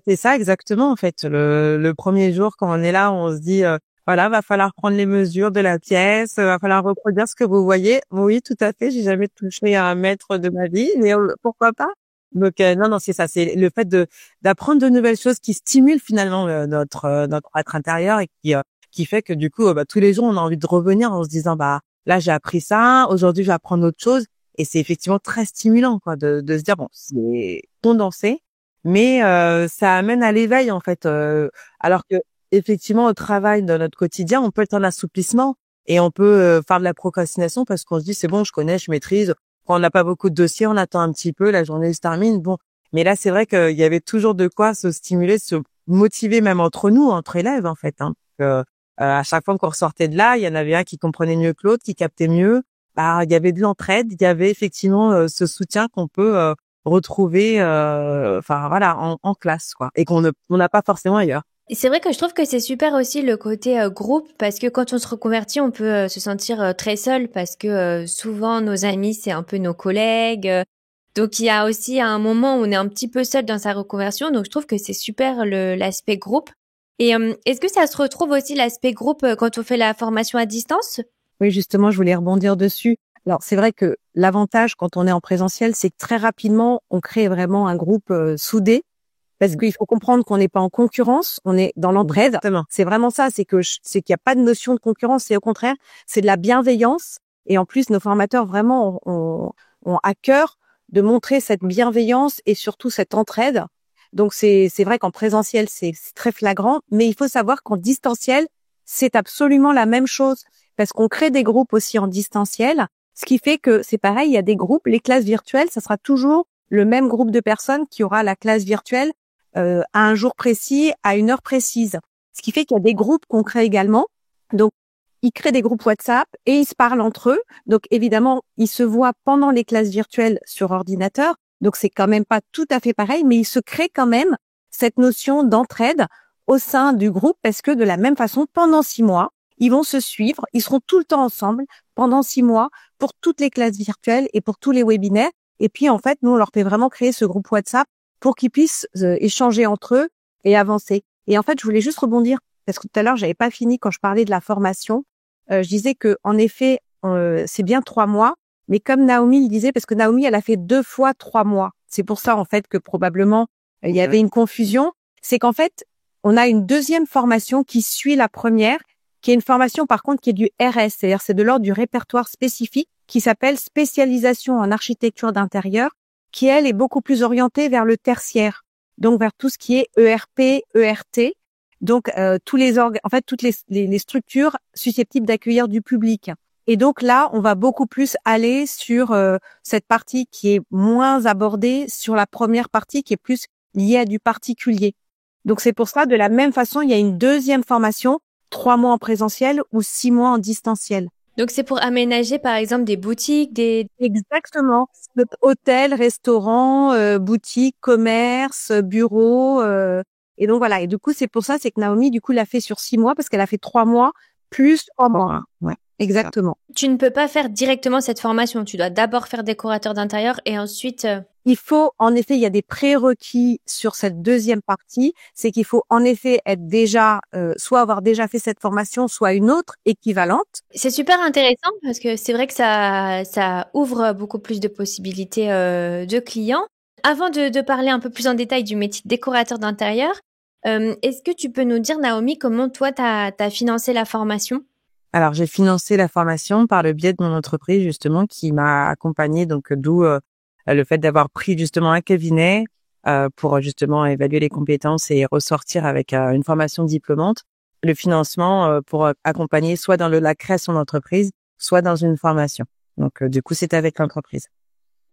S3: C'est ça exactement, en fait. Le premier jour, quand on est là, on se dit, voilà, va falloir prendre les mesures de la pièce, va falloir reproduire ce que vous voyez. Oui, tout à fait. J'ai jamais touché à un mètre de ma vie, mais pourquoi pas? Donc non, c'est ça. C'est le fait d'apprendre de nouvelles choses qui stimulent finalement notre être intérieur et qui fait que du coup, tous les jours, on a envie de revenir en se disant, là, j'ai appris ça. Aujourd'hui, je vais apprendre autre chose. Et c'est effectivement très stimulant, quoi, de se dire bon, c'est condensé. Mais ça amène à l'éveil en fait. Alors que effectivement au travail dans notre quotidien, on peut être en assouplissement et on peut faire de la procrastination parce qu'on se dit c'est bon, je connais, je maîtrise. Quand on n'a pas beaucoup de dossiers, on attend un petit peu, la journée se termine. Bon, mais là c'est vrai qu'il y avait toujours de quoi se stimuler, se motiver même entre nous, entre élèves en fait. À chaque fois qu'on ressortait de là, il y en avait un qui comprenait mieux que l'autre, qui captait mieux. Il y avait de l'entraide, il y avait effectivement ce soutien qu'on peut retrouver en classe quoi et qu'on n'a pas forcément ailleurs.
S1: Et c'est vrai que je trouve que c'est super aussi le côté groupe parce que quand on se reconvertit, on peut se sentir très seul parce que souvent nos amis c'est un peu nos collègues. Donc il y a aussi un moment où on est un petit peu seul dans sa reconversion. Donc je trouve que c'est super l'aspect groupe. Et est-ce que ça se retrouve aussi l'aspect groupe quand on fait la formation à distance?
S2: Oui, justement, je voulais rebondir dessus. Alors, c'est vrai que l'avantage quand on est en présentiel, c'est que très rapidement, on crée vraiment un groupe soudé parce qu'il faut comprendre qu'on n'est pas en concurrence, on est dans l'entraide. C'est vraiment ça, c'est qu'il n'y a pas de notion de concurrence, c'est au contraire, c'est de la bienveillance. Et en plus, nos formateurs vraiment ont à cœur de montrer cette bienveillance et surtout cette entraide. Donc, c'est vrai qu'en présentiel, c'est très flagrant, mais il faut savoir qu'en distanciel, c'est absolument la même chose parce qu'on crée des groupes aussi en distanciel. Ce qui fait que c'est pareil, il y a des groupes, les classes virtuelles, ça sera toujours le même groupe de personnes qui aura la classe virtuelle à un jour précis, à une heure précise. Ce qui fait qu'il y a des groupes qu'on crée également. Donc, ils créent des groupes WhatsApp et ils se parlent entre eux. Donc, évidemment, ils se voient pendant les classes virtuelles sur ordinateur. Donc, c'est quand même pas tout à fait pareil, mais ils se créent quand même cette notion d'entraide au sein du groupe parce que de la même façon, pendant 6 mois, ils vont se suivre. Ils seront tout le temps ensemble pendant 6 mois pour toutes les classes virtuelles et pour tous les webinaires. Et puis, en fait, nous, on leur fait vraiment créer ce groupe WhatsApp pour qu'ils puissent échanger entre eux et avancer. Et en fait, je voulais juste rebondir parce que tout à l'heure, j'avais pas fini quand je parlais de la formation. Je disais que, en effet, c'est bien 3 mois, mais comme Naomi le disait, parce que Naomi, elle a fait 2 fois 3 mois. C'est pour ça, en fait, que probablement il y avait une confusion. C'est qu'en fait, on a une deuxième formation qui suit la première, qui est une formation, par contre, qui est du RS, c'est-à-dire c'est de l'ordre du répertoire spécifique, qui s'appelle spécialisation en architecture d'intérieur, qui, elle, est beaucoup plus orientée vers le tertiaire, donc vers tout ce qui est ERP, ERT, donc tous les en fait toutes les structures susceptibles d'accueillir du public. Et donc là, on va beaucoup plus aller sur cette partie qui est moins abordée sur la première partie qui est plus liée à du particulier. Donc c'est pour ça, de la même façon, il y a une deuxième formation, 3 mois en présentiel ou 6 mois en distanciel.
S1: Donc, c'est pour aménager, par exemple, des boutiques, des...
S2: Exactement. Hôtel, restaurant, boutique, commerce, bureau. Et donc voilà. Et du coup, c'est pour ça, c'est que Naomi, du coup, l'a fait sur 6 mois parce qu'elle a fait 3 mois plus 3 mois. Ouais, exactement.
S1: Tu ne peux pas faire directement cette formation. Tu dois d'abord faire décorateur d'intérieur et ensuite...
S2: Il faut, en effet, il y a des prérequis sur cette deuxième partie. C'est qu'il faut, en effet, être déjà, soit avoir déjà fait cette formation, soit une autre équivalente.
S1: C'est super intéressant parce que c'est vrai que ça ouvre beaucoup plus de possibilités de clients. Avant de parler un peu plus en détail du métier de décorateur d'intérieur, est-ce que tu peux nous dire, Naomi, comment toi, t'as financé la formation?
S3: Alors, j'ai financé la formation par le biais de mon entreprise, justement, qui m'a accompagnée, donc d'où le fait d'avoir pris justement un cabinet pour justement évaluer les compétences et ressortir avec une formation diplômante. Le financement pour accompagner soit dans la création d'entreprise, soit dans une formation. Donc, du coup, c'est avec l'entreprise.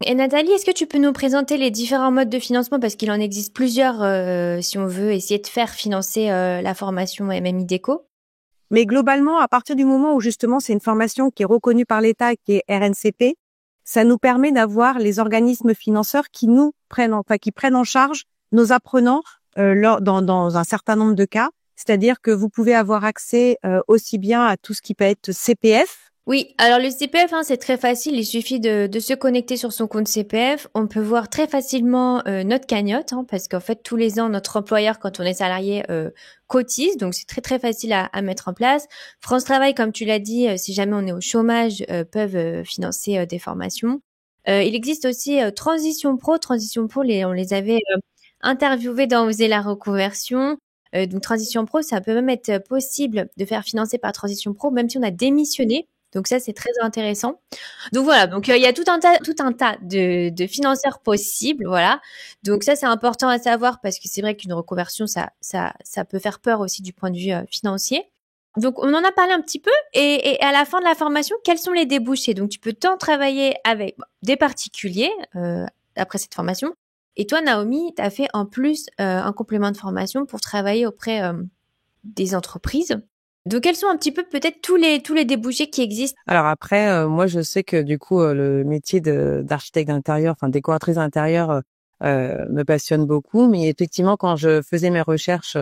S1: Et Nathalie, est-ce que tu peux nous présenter les différents modes de financement parce qu'il en existe plusieurs si on veut essayer de faire financer la formation MMI Déco?
S2: Mais globalement, à partir du moment où justement c'est une formation qui est reconnue par l'État, qui est RNCP, ça nous permet d'avoir les organismes financeurs qui prennent en charge nos apprenants dans un certain nombre de cas. C'est-à-dire que vous pouvez avoir accès aussi bien à tout ce qui peut être CPF.
S1: Oui, alors le CPF, c'est très facile. Il suffit de se connecter sur son compte CPF. On peut voir très facilement notre cagnotte, parce qu'en fait, tous les ans, notre employeur, quand on est salarié, cotise. Donc, c'est très, très facile à mettre en place. France Travail, comme tu l'as dit, si jamais on est au chômage, peuvent financer des formations. Il existe aussi Transition Pro. Transition Pro, on les avait interviewés dans Oser la reconversion. Donc, Transition Pro, ça peut même être possible de faire financer par Transition Pro, même si on a démissionné. Donc ça, c'est très intéressant. Donc voilà, donc il y a tout un tas de financeurs possibles, voilà. Donc ça, c'est important à savoir parce que c'est vrai qu'une reconversion, ça peut faire peur aussi du point de vue financier. Donc on en a parlé un petit peu et à la fin de la formation, quels sont les débouchés? Donc tu peux tant travailler avec des particuliers après cette formation. Et toi, Naomi, tu as fait en plus un complément de formation pour travailler auprès des entreprises. Donc, quels sont un petit peu peut-être tous les débouchés qui existent?
S3: Alors après, moi, je sais que du coup, le métier d'architecte d'intérieur, enfin décoratrice d'intérieur, me passionne beaucoup. Mais effectivement, quand je faisais mes recherches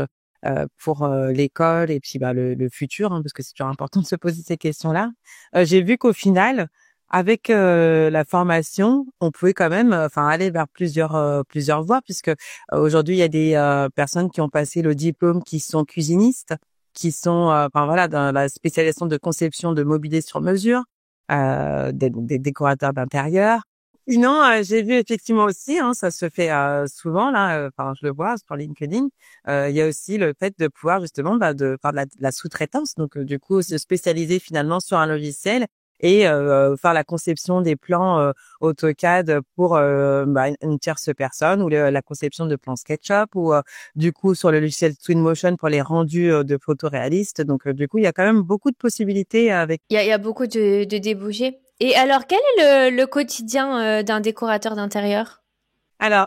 S3: pour l'école et puis le futur, parce que c'est toujours important de se poser ces questions-là, j'ai vu qu'au final, avec la formation, on pouvait quand même, aller vers plusieurs voies, puisque aujourd'hui, il y a des personnes qui ont passé le diplôme qui sont cuisinistes, qui sont dans la spécialisation de conception de mobilier sur mesure, des décorateurs d'intérieur. Sinon, j'ai vu effectivement aussi, ça se fait souvent là, je le vois sur LinkedIn, il y a aussi le fait de pouvoir justement de faire de la sous-traitance, donc du coup se spécialiser finalement sur un logiciel et faire la conception des plans AutoCAD pour une tierce personne, ou la conception de plans SketchUp, ou du coup sur le logiciel Twinmotion pour les rendus de photoréalistes. Donc du coup, il y a quand même beaucoup de possibilités avec.
S1: Il y a beaucoup de débouchés. Et alors, quel est le quotidien d'un décorateur d'intérieur?
S3: Alors,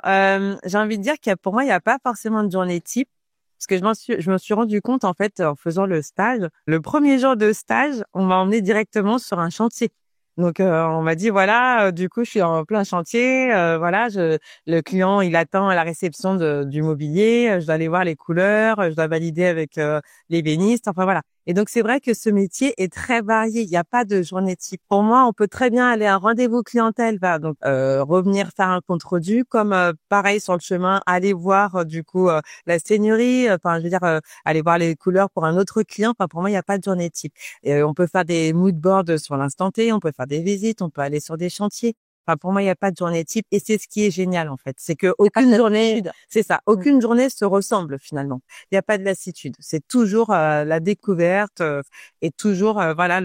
S3: j'ai envie de dire pour moi, il n'y a pas forcément de journée type. Parce que je me suis rendu compte, en fait, en faisant le stage, le premier jour de stage, on m'a emmené directement sur un chantier. Donc, on m'a dit, voilà, du coup, je suis en plein chantier, voilà, le client, il attend à la réception du mobilier, je dois aller voir les couleurs, je dois valider avec l'ébéniste, enfin voilà. Et donc, c'est vrai que ce métier est très varié. Il n'y a pas de journée type. Pour moi, on peut très bien aller à un rendez-vous clientèle, donc revenir faire un compte-rendu, comme pareil sur le chemin, aller voir du coup la seigneurie, enfin je veux dire aller voir les couleurs pour un autre client. Enfin pour moi, il n'y a pas de journée type. Et, on peut faire des mood boards sur l'instant T, on peut faire des visites, on peut aller sur des chantiers. Enfin pour moi, il n'y a pas de journée type et c'est ce qui est génial en fait, c'est que aucune journée, c'est ça, aucune journée se ressemble finalement. Il n'y a pas de lassitude, c'est toujours la découverte et toujours voilà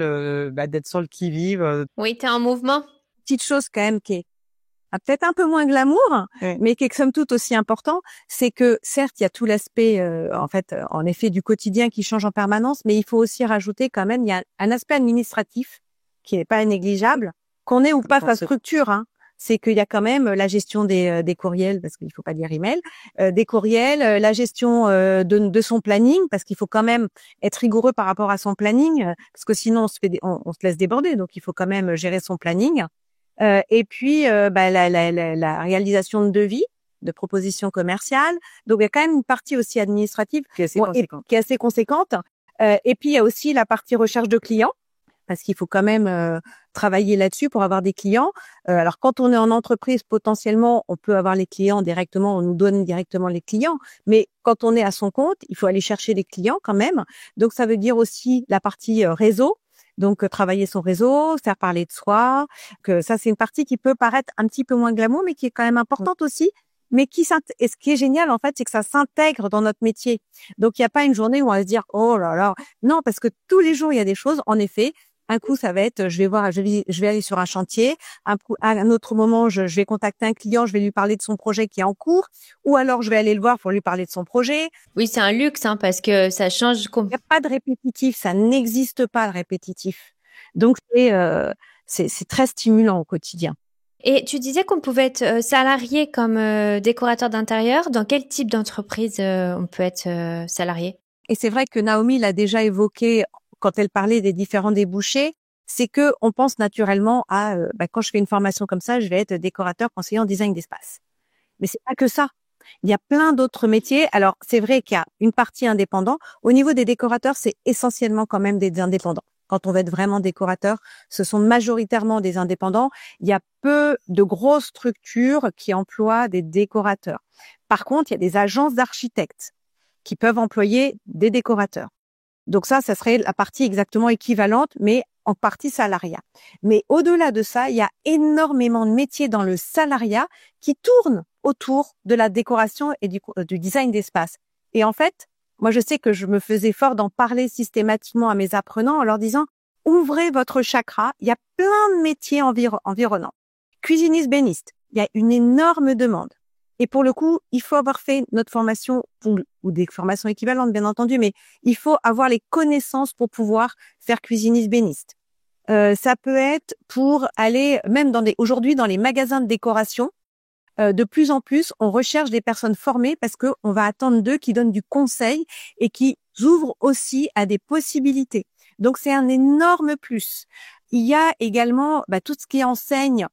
S3: d'être sur le qui-vive.
S1: Oui, t'es en mouvement.
S2: Petite chose quand même qui est peut-être un peu moins glamour,
S3: Oui.
S2: mais qui est somme toute aussi important, c'est que certes, il y a tout l'aspect, en effet, du quotidien qui change en permanence, mais il faut aussi rajouter quand même, il y a un aspect administratif qui n'est pas négligeable, qu'on ait ou pas sa structure, hein. C'est qu'il y a quand même la gestion des courriels, parce qu'il faut pas dire email, des courriels, la gestion de son planning, parce qu'il faut quand même être rigoureux par rapport à son planning, parce que sinon on se laisse déborder, donc il faut quand même gérer son planning. Et puis la réalisation de devis, de propositions commerciales. Donc il y a quand même une partie aussi administrative
S3: Qui est assez conséquente.
S2: qui est assez conséquente. Et puis il y a aussi la partie recherche de clients, parce qu'il faut quand même travailler là-dessus pour avoir des clients. Alors quand on est en entreprise, potentiellement on peut avoir les clients directement, on nous donne directement les clients, mais quand on est à son compte, il faut aller chercher les clients quand même. Donc ça veut dire aussi la partie réseau. Donc, travailler son réseau, faire parler de soi, que ça, c'est une partie qui peut paraître un petit peu moins glamour, mais qui est quand même importante aussi. Mais et ce qui est génial, en fait, c'est que ça s'intègre dans notre métier. Donc, il n'y a pas une journée où on va se dire, oh là là. Non, parce que tous les jours, il y a des choses. En effet, un coup, ça va être, je vais aller sur un chantier. À un autre moment, je vais contacter un client, je vais lui parler de son projet qui est en cours. Ou alors, je vais aller le voir pour lui parler de son projet.
S1: Oui, c'est un luxe, hein, parce que ça change.
S2: Il n'y a pas de répétitif, ça n'existe pas le répétitif. Donc c'est très stimulant au quotidien.
S1: Et tu disais qu'on pouvait être salarié comme décorateur d'intérieur. Dans quel type d'entreprise on peut être salarié?
S2: Et c'est vrai que Naomi l'a déjà évoqué quand elle parlait des différents débouchés, c'est que on pense naturellement à quand je fais une formation comme ça, je vais être décorateur conseiller en design d'espace. Mais c'est pas que ça. Il y a plein d'autres métiers. Alors, c'est vrai qu'il y a une partie indépendant. Au niveau des décorateurs, c'est essentiellement quand même des indépendants. Quand on va être vraiment décorateur, ce sont majoritairement des indépendants. Il y a peu de grosses structures qui emploient des décorateurs. Par contre, il y a des agences d'architectes qui peuvent employer des décorateurs. Donc ça serait la partie exactement équivalente, mais en partie salariat. Mais au-delà de ça, il y a énormément de métiers dans le salariat qui tournent autour de la décoration et du design d'espace. Et en fait, moi, je sais que je me faisais fort d'en parler systématiquement à mes apprenants en leur disant « Ouvrez votre chakra, il y a plein de métiers environnants. Cuisiniste, béniste, il y a une énorme demande. Et pour le coup, il faut avoir fait notre formation ou des formations équivalentes, bien entendu, mais il faut avoir les connaissances pour pouvoir faire cuisiniste béniste. Ça peut être pour aller même aujourd'hui dans les magasins de décoration. De plus en plus, on recherche des personnes formées parce que on va attendre d'eux qui donnent du conseil et qui ouvrent aussi à des possibilités. Donc c'est un énorme plus. Il y a également tout ce qui enseigne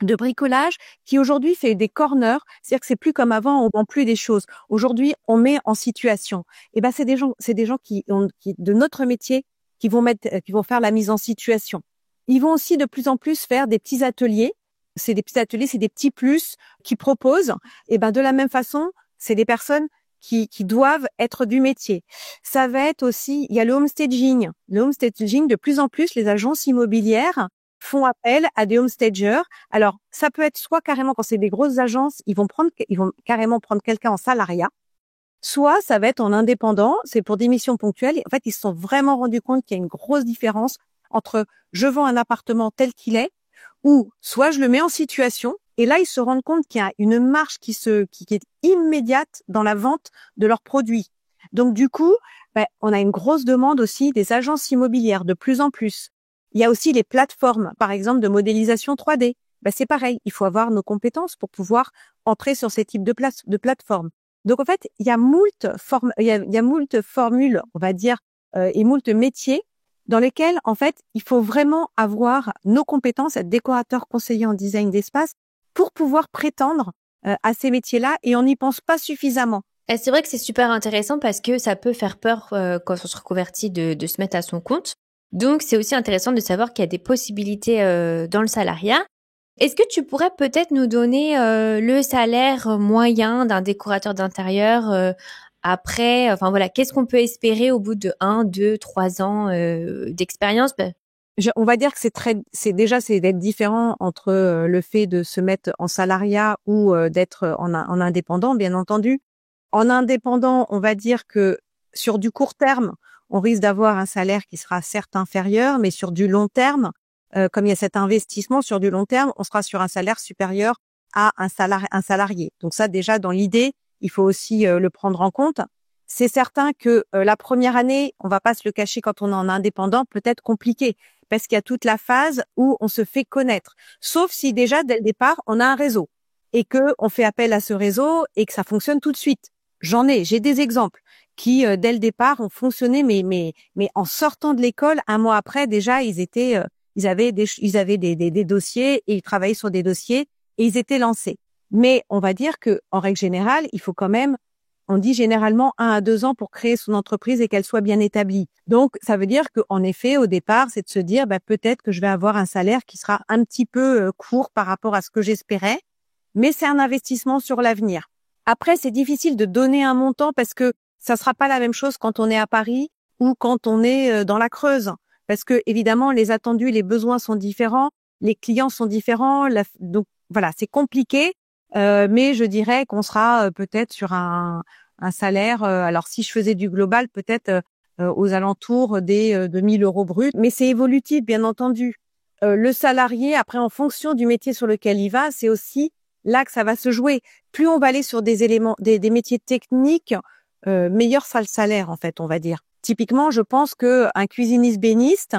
S2: de bricolage qui aujourd'hui fait des corners, c'est-à-dire que c'est plus comme avant, on vend plus des choses. Aujourd'hui, on met en situation. Et c'est des gens qui de notre métier qui vont faire la mise en situation. Ils vont aussi de plus en plus faire des petits ateliers. C'est des petits ateliers, c'est des petits plus qui proposent. Et de la même façon, c'est des personnes qui doivent être du métier. Ça va être aussi, il y a le homestaging. Le homestaging, de plus en plus, les agences immobilières font appel à des homestagers. Alors, ça peut être soit carrément quand c'est des grosses agences, ils vont carrément prendre quelqu'un en salariat. Soit ça va être en indépendant, c'est pour des missions ponctuelles. Et en fait, ils se sont vraiment rendus compte qu'il y a une grosse différence entre je vends un appartement tel qu'il est ou soit je le mets en situation. Et là, ils se rendent compte qu'il y a une marge qui est immédiate dans la vente de leurs produits. Donc, du coup, on a une grosse demande aussi des agences immobilières de plus en plus. Il y a aussi les plateformes, par exemple, de modélisation 3D. c'est pareil. Il faut avoir nos compétences pour pouvoir entrer sur ces types de plateformes. Donc, en fait, il y a moult formules, on va dire, et moult métiers dans lesquels, en fait, il faut vraiment avoir nos compétences, être décorateur conseiller en design d'espace pour pouvoir prétendre à ces métiers-là, et on n'y pense pas suffisamment.
S1: Et c'est vrai que c'est super intéressant parce que ça peut faire peur quand on se reconvertit de se mettre à son compte. Donc, c'est aussi intéressant de savoir qu'il y a des possibilités dans le salariat. Est-ce que tu pourrais peut-être nous donner le salaire moyen d'un décorateur d'intérieur après, enfin voilà, qu'est-ce qu'on peut espérer au bout de 1, 2, 3 ans d'expérience?
S2: On va dire que c'est d'être différent entre le fait de se mettre en salariat ou d'être en indépendant, bien entendu. En indépendant, on va dire que sur du court terme, on risque d'avoir un salaire qui sera certes inférieur, mais sur du long terme, comme il y a cet investissement sur du long terme, on sera sur un salaire supérieur à un salarié. Donc ça, déjà, dans l'idée, il faut aussi le prendre en compte. C'est certain que la première année, on va pas se le cacher, quand on est en indépendant, peut être compliqué, parce qu'il y a toute la phase où on se fait connaître. Sauf si déjà, dès le départ, on a un réseau et que on fait appel à ce réseau et que ça fonctionne tout de suite. J'ai des exemples qui, dès le départ, ont fonctionné, mais en sortant de l'école, un mois après, déjà, ils avaient des dossiers et ils travaillaient sur des dossiers et ils étaient lancés. Mais on va dire que, en règle générale, il faut quand même, on dit généralement 1 à 2 ans pour créer son entreprise et qu'elle soit bien établie. Donc, ça veut dire qu'en effet, au départ, c'est de se dire, peut-être que je vais avoir un salaire qui sera un petit peu court par rapport à ce que j'espérais, mais c'est un investissement sur l'avenir. Après, c'est difficile de donner un montant parce que ça sera pas la même chose quand on est à Paris ou quand on est dans la Creuse. Parce que, évidemment, les attendus, les besoins sont différents, les clients sont différents. Donc, voilà, c'est compliqué. Mais je dirais qu'on sera peut-être sur un salaire. Alors, si je faisais du global, peut-être aux alentours des 2 000 € bruts. Mais c'est évolutif, bien entendu. Le salarié, après, en fonction du métier sur lequel il va, c'est aussi là que ça va se jouer. Plus on va aller sur des éléments, des métiers techniques, meilleur sera le salaire, en fait, on va dire. Typiquement, je pense que un cuisiniste béniste,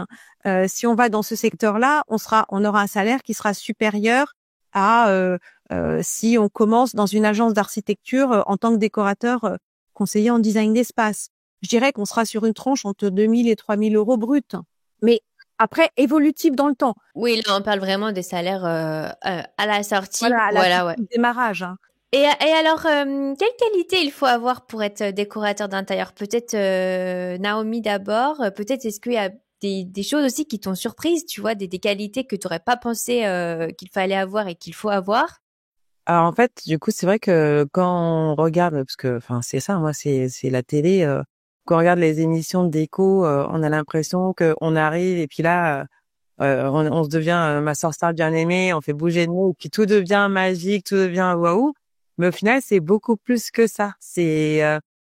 S2: si on va dans ce secteur-là, on aura un salaire qui sera supérieur à si on commence dans une agence d'architecture en tant que décorateur conseiller en design d'espace. Je dirais qu'on sera sur une tranche entre 2 000 et 3 000 € bruts. Mais après, évolutif dans le temps.
S1: Oui, là, on parle vraiment des salaires à la sortie.
S2: Voilà, ouais. Démarrage. Hein.
S1: Et alors, quelle qualité il faut avoir pour être décorateur d'intérieur? Peut-être Naomi d'abord. Peut-être est-ce qu'il y a des choses aussi qui t'ont surprise, tu vois, des qualités que tu n'aurais pas pensé qu'il fallait avoir et qu'il faut avoir?
S3: Alors en fait, du coup, c'est vrai que quand on regarde, parce que, enfin, c'est ça, moi, c'est la télé. Quand on regarde les émissions de déco, on a l'impression qu'on arrive et puis là, on se devient ma sœur star bien aimée, on fait bouger de nous, et puis tout devient magique, tout devient waouh. Mais au final, c'est beaucoup plus que ça. C'est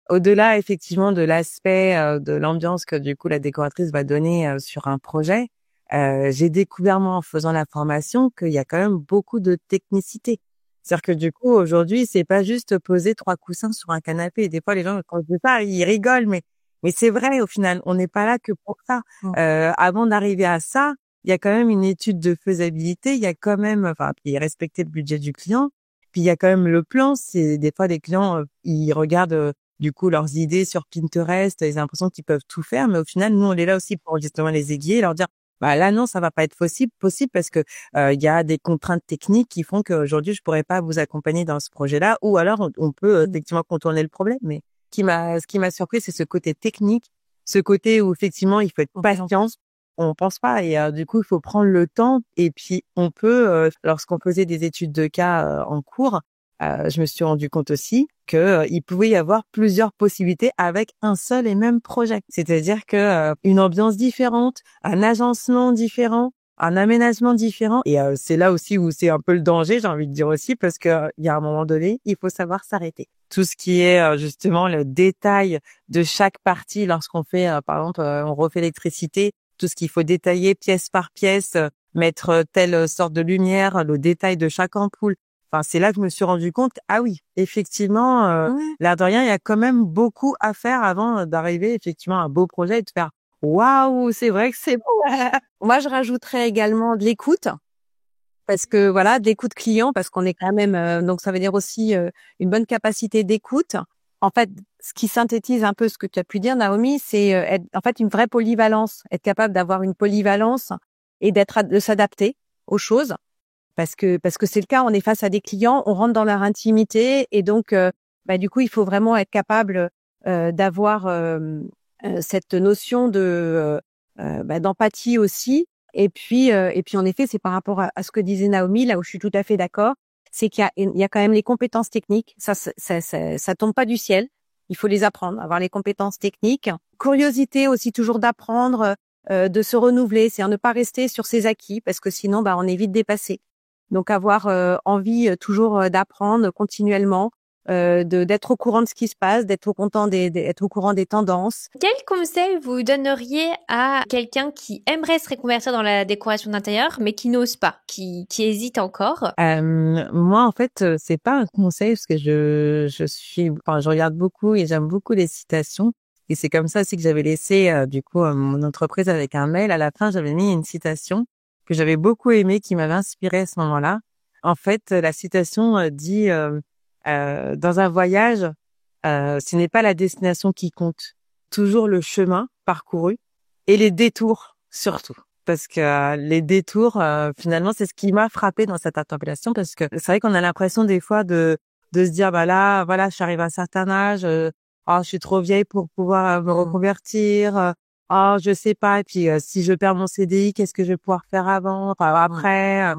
S3: au-delà effectivement de l'aspect de l'ambiance que du coup la décoratrice va donner sur un projet. J'ai découvert moi en faisant la formation qu'il y a quand même beaucoup de technicité. C'est-à-dire que du coup aujourd'hui, c'est pas juste poser 3 coussins sur un canapé. Et des fois les gens quand je dis ça, ils rigolent, mais c'est vrai au final, on n'est pas là que pour ça. Avant d'arriver à ça, il y a quand même une étude de faisabilité, il y a quand même, enfin, puis respecter le budget du client, puis il y a quand même le plan. C'est des fois les clients, ils regardent du coup leurs idées sur Pinterest, ils ont l'impression qu'ils peuvent tout faire, mais au final, nous on est là aussi pour justement les aiguiller, leur dire, bah là non, ça va pas être possible parce que il y a des contraintes techniques qui font qu'aujourd'hui je pourrais pas vous accompagner dans ce projet-là, ou alors on peut effectivement contourner le problème. Mais ce qui m'a surpris, c'est ce côté technique, ce côté où effectivement il faut être patience. On pense pas et du coup il faut prendre le temps et puis on peut lorsqu'on faisait des études de cas en cours, je me suis rendu compte aussi que il pouvait y avoir plusieurs possibilités avec un seul et même projet. C'est-à-dire que une ambiance différente, un agencement différent, un aménagement différent et c'est là aussi où c'est un peu le danger, j'ai envie de dire aussi, parce que il y a un moment donné, il faut savoir s'arrêter. Tout ce qui est justement le détail de chaque partie lorsqu'on fait par exemple on refait l'électricité, tout ce qu'il faut détailler pièce par pièce, mettre telle sorte de lumière, le détail de chaque ampoule. Enfin, c'est là que je me suis rendu compte, ah oui, effectivement, l'air de rien, il y a quand même beaucoup à faire avant d'arriver effectivement à un beau projet et de faire waouh, c'est vrai que c'est beau.
S2: Moi, je rajouterais également de l'écoute. parce que voilà, d'écoute client, parce qu'on est quand même, donc ça veut dire aussi une bonne capacité d'écoute. En fait, ce qui synthétise un peu ce que tu as pu dire, Naomi, c'est être, en fait, une vraie polyvalence, être capable d'avoir une polyvalence et de s'adapter aux choses, parce que c'est le cas. On est face à des clients, on rentre dans leur intimité, et donc du coup, il faut vraiment être capable d'avoir cette notion de d'empathie aussi. Et puis en effet, c'est par rapport à ce que disait Naomi, là où je suis tout à fait d'accord, c'est il y a quand même les compétences techniques. Ça tombe pas du ciel. Il faut les apprendre, avoir les compétences techniques. Curiosité aussi, toujours d'apprendre, de se renouveler, c'est à ne pas rester sur ses acquis, parce que sinon, on est vite dépassé. Donc avoir envie toujours d'apprendre continuellement, d'être au courant de ce qui se passe, d'être au courant des tendances.
S1: Quel conseil vous donneriez à quelqu'un qui aimerait se reconvertir dans la décoration d'intérieur, mais qui n'ose pas, qui hésite encore?
S3: Moi, en fait, c'est pas un conseil, parce que je regarde beaucoup et j'aime beaucoup les citations. Et c'est comme ça aussi que j'avais laissé, mon entreprise avec un mail. À la fin, j'avais mis une citation que j'avais beaucoup aimée, qui m'avait inspirée à ce moment-là. En fait, la citation dit dans un voyage, ce n'est pas la destination qui compte, toujours le chemin parcouru et les détours surtout. Parce que les détours, finalement, c'est ce qui m'a frappé dans cette interpellation, parce que c'est vrai qu'on a l'impression des fois de se dire, là, voilà, je suis arrivée à un certain âge, je suis trop vieille pour pouvoir me reconvertir, je sais pas, et puis si je perds mon CDI, qu'est-ce que je vais pouvoir faire après,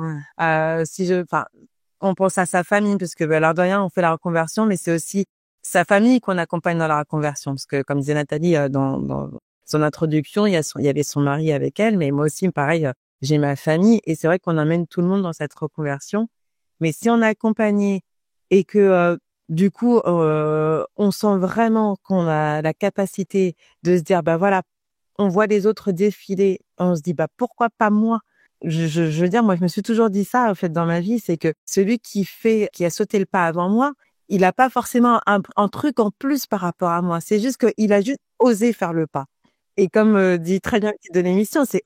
S3: on pense à sa famille, parce que l'air de rien, on fait la reconversion, mais c'est aussi sa famille qu'on accompagne dans la reconversion, parce que comme disait Nathalie dans son introduction, il y avait son mari avec elle, mais moi aussi, pareil, j'ai ma famille, et c'est vrai qu'on emmène tout le monde dans cette reconversion. Mais si on est accompagné et que du coup, on sent vraiment qu'on a la capacité de se dire, voilà, on voit les autres défiler, on se dit, pourquoi pas moi? Je veux dire, moi, je me suis toujours dit ça, en fait, dans ma vie, c'est que celui qui a sauté le pas avant moi, il a pas forcément un truc en plus par rapport à moi. C'est juste qu'il a juste osé faire le pas. Et comme dit très bien le titre de l'émission, c'est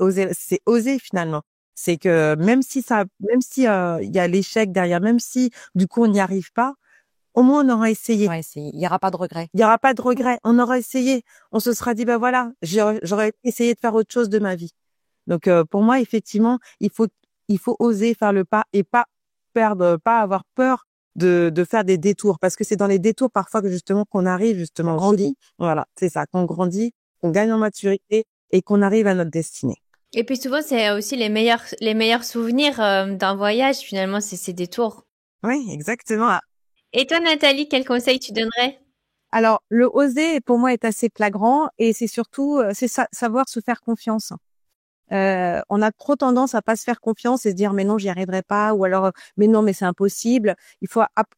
S3: oser finalement. C'est que même si il y a l'échec derrière, même si du coup on n'y arrive pas, au moins on aura essayé.
S2: Ouais, il y aura pas de regret.
S3: Il y aura pas de regret. On aura essayé. On se sera dit, voilà, j'aurais essayé de faire autre chose de ma vie. Donc pour moi, effectivement, il faut oser faire le pas et pas avoir peur de faire des détours, parce que c'est dans les détours parfois que justement qu'on arrive, justement, on grandit. Voilà, c'est ça, qu'on grandit, qu'on gagne en maturité et qu'on arrive à notre destinée.
S1: Et puis souvent, c'est aussi les meilleurs souvenirs d'un voyage, finalement, c'est ces détours.
S3: Oui, exactement.
S1: Et toi, Nathalie, quel conseil tu donnerais?
S2: Alors, le oser, pour moi, est assez flagrant, et c'est surtout savoir se faire confiance. On a trop tendance à pas se faire confiance et se dire mais non, j'y arriverai pas, ou alors mais non, mais c'est impossible.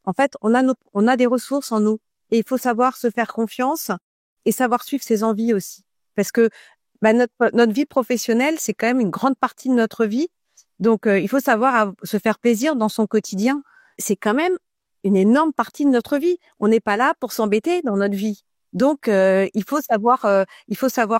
S2: En fait, on a des ressources en nous, et il faut savoir se faire confiance et savoir suivre ses envies aussi, parce que notre vie professionnelle, c'est quand même une grande partie de notre vie. Donc il faut savoir se faire plaisir dans son quotidien. C'est quand même une énorme partie de notre vie. On n'est pas là pour s'embêter dans notre vie. Donc il faut savoir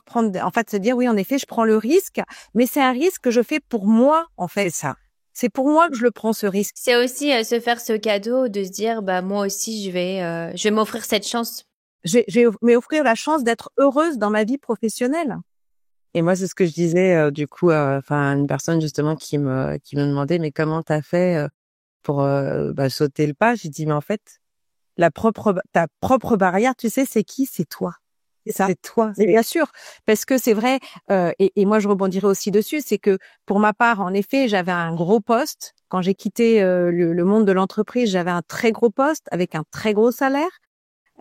S2: prendre, en fait, se dire oui, en effet, je prends le risque, mais c'est un risque que je fais pour moi, en fait.
S3: C'est ça.
S2: C'est pour moi que je le prends, ce risque.
S1: C'est aussi se faire ce cadeau de se dire moi aussi je vais m'offrir cette chance.
S2: Je vais m'offrir la chance d'être heureuse dans ma vie professionnelle.
S3: Et moi, c'est ce que je disais une personne justement qui me demandait, mais comment t'as fait pour sauter le pas? J'ai dit, mais en fait, ta propre barrière, tu sais, c'est qui? C'est toi. C'est toi.
S2: Et bien sûr, parce que c'est vrai, et moi je rebondirai aussi dessus, c'est que pour ma part, en effet, j'avais un gros poste. Quand j'ai quitté le monde de l'entreprise, j'avais un très gros poste avec un très gros salaire.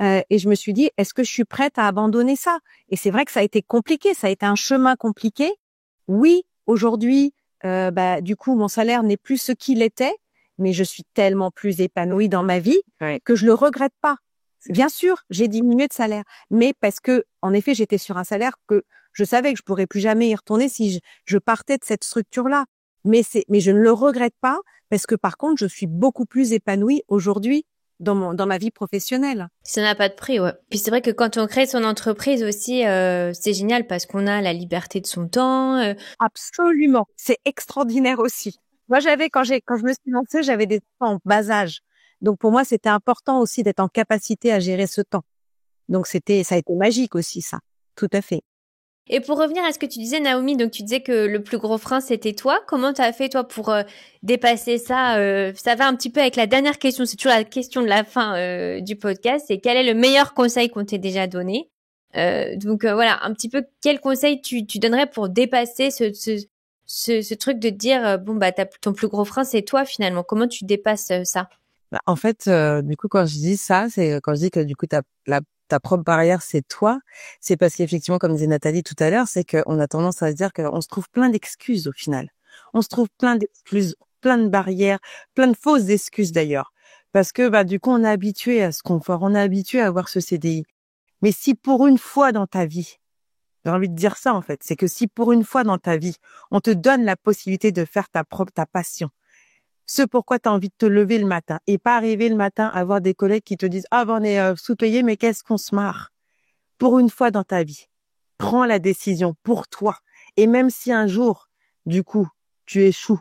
S2: Et je me suis dit, est-ce que je suis prête à abandonner ça? Et c'est vrai que ça a été compliqué, ça a été un chemin compliqué. Oui, aujourd'hui, du coup, mon salaire n'est plus ce qu'il était, mais je suis tellement plus épanouie dans ma vie que je le regrette pas. Bien sûr, j'ai diminué de salaire, mais parce que, en effet, j'étais sur un salaire que je savais que je pourrais plus jamais y retourner si je partais de cette structure-là. Mais je ne le regrette pas, parce que par contre, je suis beaucoup plus épanouie aujourd'hui dans ma vie professionnelle.
S1: Ça n'a pas de prix, ouais. Puis c'est vrai que quand on crée son entreprise aussi, c'est génial parce qu'on a la liberté de son temps.
S2: Absolument. C'est extraordinaire aussi. Moi, quand je me suis lancée, j'avais des enfants en bas âge. Donc, pour moi, c'était important aussi d'être en capacité à gérer ce temps. Donc, ça a été magique aussi, ça. Tout à fait.
S1: Et pour revenir à ce que tu disais, Naomi, donc tu disais que le plus gros frein, c'était toi. Comment tu as fait, toi, pour dépasser ça Ça va un petit peu avec la dernière question. C'est toujours la question de la fin du podcast. C'est quel est le meilleur conseil qu'on t'ait déjà donné voilà, un petit peu, quel conseil tu donnerais pour dépasser ce truc de te dire, ton plus gros frein, c'est toi, finalement. Comment tu dépasses ça?
S3: Bah, en fait, du coup, quand je dis ça, c'est quand je dis que du coup, ta propre barrière, c'est toi, c'est parce qu'effectivement, comme disait Nathalie tout à l'heure, c'est qu'on a tendance à se dire qu'on se trouve plein d'excuses au final. On se trouve plein d'excuses, plein de barrières, plein de fausses excuses d'ailleurs. Parce que, bah, du coup, on est habitué à ce confort, on est habitué à avoir ce CDI. Mais si pour une fois dans ta vie, j'ai envie de dire ça, en fait, c'est que si pour une fois dans ta vie, on te donne la possibilité de faire ta passion, ce pourquoi tu as envie de te lever le matin et pas arriver le matin à avoir des collègues qui te disent « Ah, ben, on est sous-payé, mais qu'est-ce qu'on se marre ?» Pour une fois dans ta vie, prends la décision pour toi. Et même si un jour, du coup, tu échoues,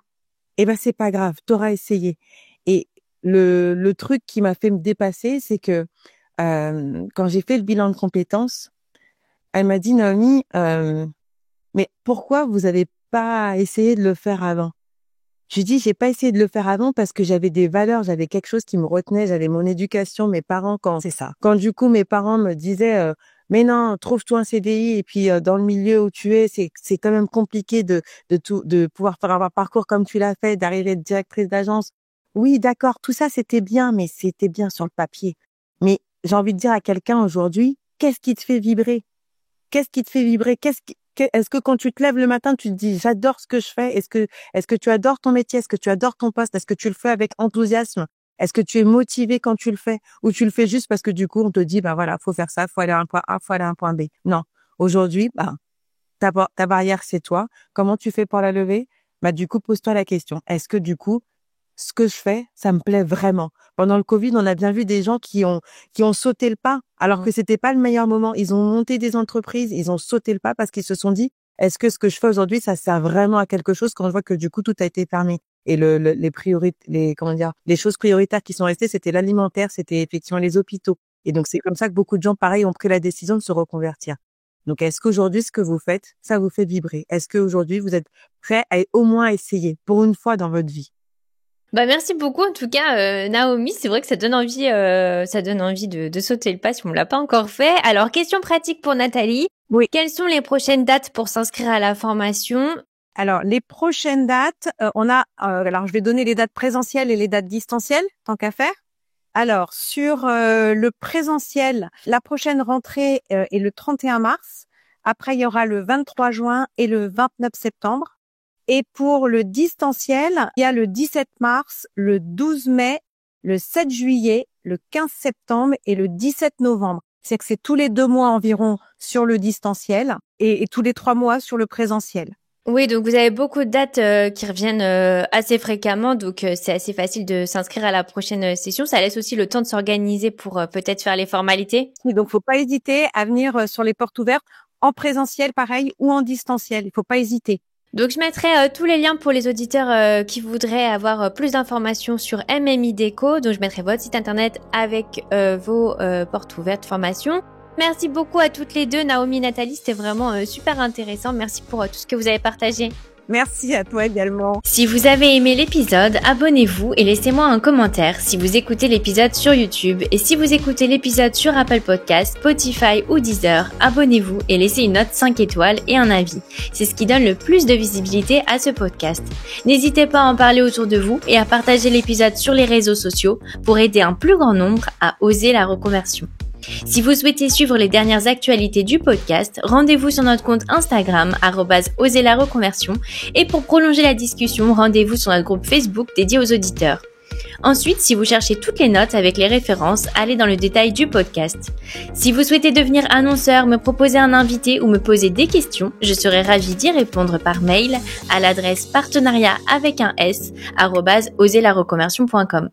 S3: eh ben, c'est pas grave, t'auras essayé. Et le truc qui m'a fait me dépasser, c'est que quand j'ai fait le bilan de compétences, elle m'a dit « Naomi, mais pourquoi vous avez pas essayé de le faire avant ?» Je dis, j'ai pas essayé de le faire avant parce que j'avais des valeurs, j'avais quelque chose qui me retenait, j'avais mon éducation, mes parents, c'est ça. Quand du coup mes parents me disaient, mais non, trouve-toi un CDI et puis dans le milieu où tu es, c'est quand même compliqué de pouvoir faire un parcours comme tu l'as fait, d'arriver à être directrice d'agence. Oui, d'accord, tout ça c'était bien, mais c'était bien sur le papier. Mais j'ai envie de dire à quelqu'un aujourd'hui, qu'est-ce qui te fait vibrer? Qu'est-ce qui te fait vibrer? Est-ce que quand tu te lèves le matin, tu te dis, j'adore ce que je fais? Est-ce que tu adores ton métier? Est-ce que tu adores ton poste? Est-ce que tu le fais avec enthousiasme? Est-ce que tu es motivé quand tu le fais? Ou tu le fais juste parce que du coup, on te dit, bah voilà, faut faire ça, faut aller à un point A, faut aller à un point B. Non. Aujourd'hui, ta barrière, c'est toi. Comment tu fais pour la lever? Bah, du coup, pose-toi la question. Est-ce que du coup, ce que je fais, ça me plaît vraiment? Pendant le Covid, on a bien vu des gens qui ont sauté le pas, alors que c'était pas le meilleur moment. Ils ont monté des entreprises, ils ont sauté le pas parce qu'ils se sont dit, est-ce que ce que je fais aujourd'hui, ça sert vraiment à quelque chose quand on voit que du coup, tout a été permis? Et les priorités, les choses prioritaires qui sont restées, c'était l'alimentaire, c'était effectivement les hôpitaux. Et donc, c'est comme ça que beaucoup de gens, pareil, ont pris la décision de se reconvertir. Donc, est-ce qu'aujourd'hui, ce que vous faites, ça vous fait vibrer? Est-ce qu'aujourd'hui, vous êtes prêt à au moins essayer pour une fois dans votre vie?
S1: Bah merci beaucoup en tout cas Naomi, c'est vrai que ça donne envie de sauter le pas si on l'a pas encore fait. Alors question pratique pour Nathalie.
S2: Oui.
S1: Quelles sont les prochaines dates pour s'inscrire à la formation?
S2: Alors les prochaines dates, alors je vais donner les dates présentielles et les dates distancielles tant qu'à faire. Alors sur le présentiel, la prochaine rentrée est le 31 mars. Après il y aura le 23 juin et le 29 septembre. Et pour le distanciel, il y a le 17 mars, le 12 mai, le 7 juillet, le 15 septembre et le 17 novembre. C'est que c'est tous les 2 mois environ sur le distanciel et tous les 3 mois sur le présentiel.
S1: Oui, donc vous avez beaucoup de dates qui reviennent assez fréquemment, donc c'est assez facile de s'inscrire à la prochaine session. Ça laisse aussi le temps de s'organiser pour peut-être faire les formalités.
S2: Oui, donc faut pas hésiter à venir sur les portes ouvertes en présentiel pareil ou en distanciel. Il faut pas hésiter.
S1: Donc je mettrai tous les liens pour les auditeurs qui voudraient avoir plus d'informations sur MMI Déco. Donc je mettrai votre site internet avec vos portes ouvertes formation. Merci beaucoup à toutes les deux, Naomi et Nathalie, c'était vraiment super intéressant. Merci pour tout ce que vous avez partagé.
S2: Merci à toi également.
S1: Si vous avez aimé l'épisode, abonnez-vous et laissez-moi un commentaire si vous écoutez l'épisode sur YouTube. Et si vous écoutez l'épisode sur Apple Podcasts, Spotify ou Deezer, abonnez-vous et laissez une note 5 étoiles et un avis. C'est ce qui donne le plus de visibilité à ce podcast. N'hésitez pas à en parler autour de vous et à partager l'épisode sur les réseaux sociaux pour aider un plus grand nombre à oser la reconversion. Si vous souhaitez suivre les dernières actualités du podcast, rendez-vous sur notre compte Instagram @oserlareconversion et pour prolonger la discussion, rendez-vous sur notre groupe Facebook dédié aux auditeurs. Ensuite, si vous cherchez toutes les notes avec les références, allez dans le détail du podcast. Si vous souhaitez devenir annonceur, me proposer un invité ou me poser des questions, je serai ravie d'y répondre par mail à l'adresse partenariat@oserlareconversion.com.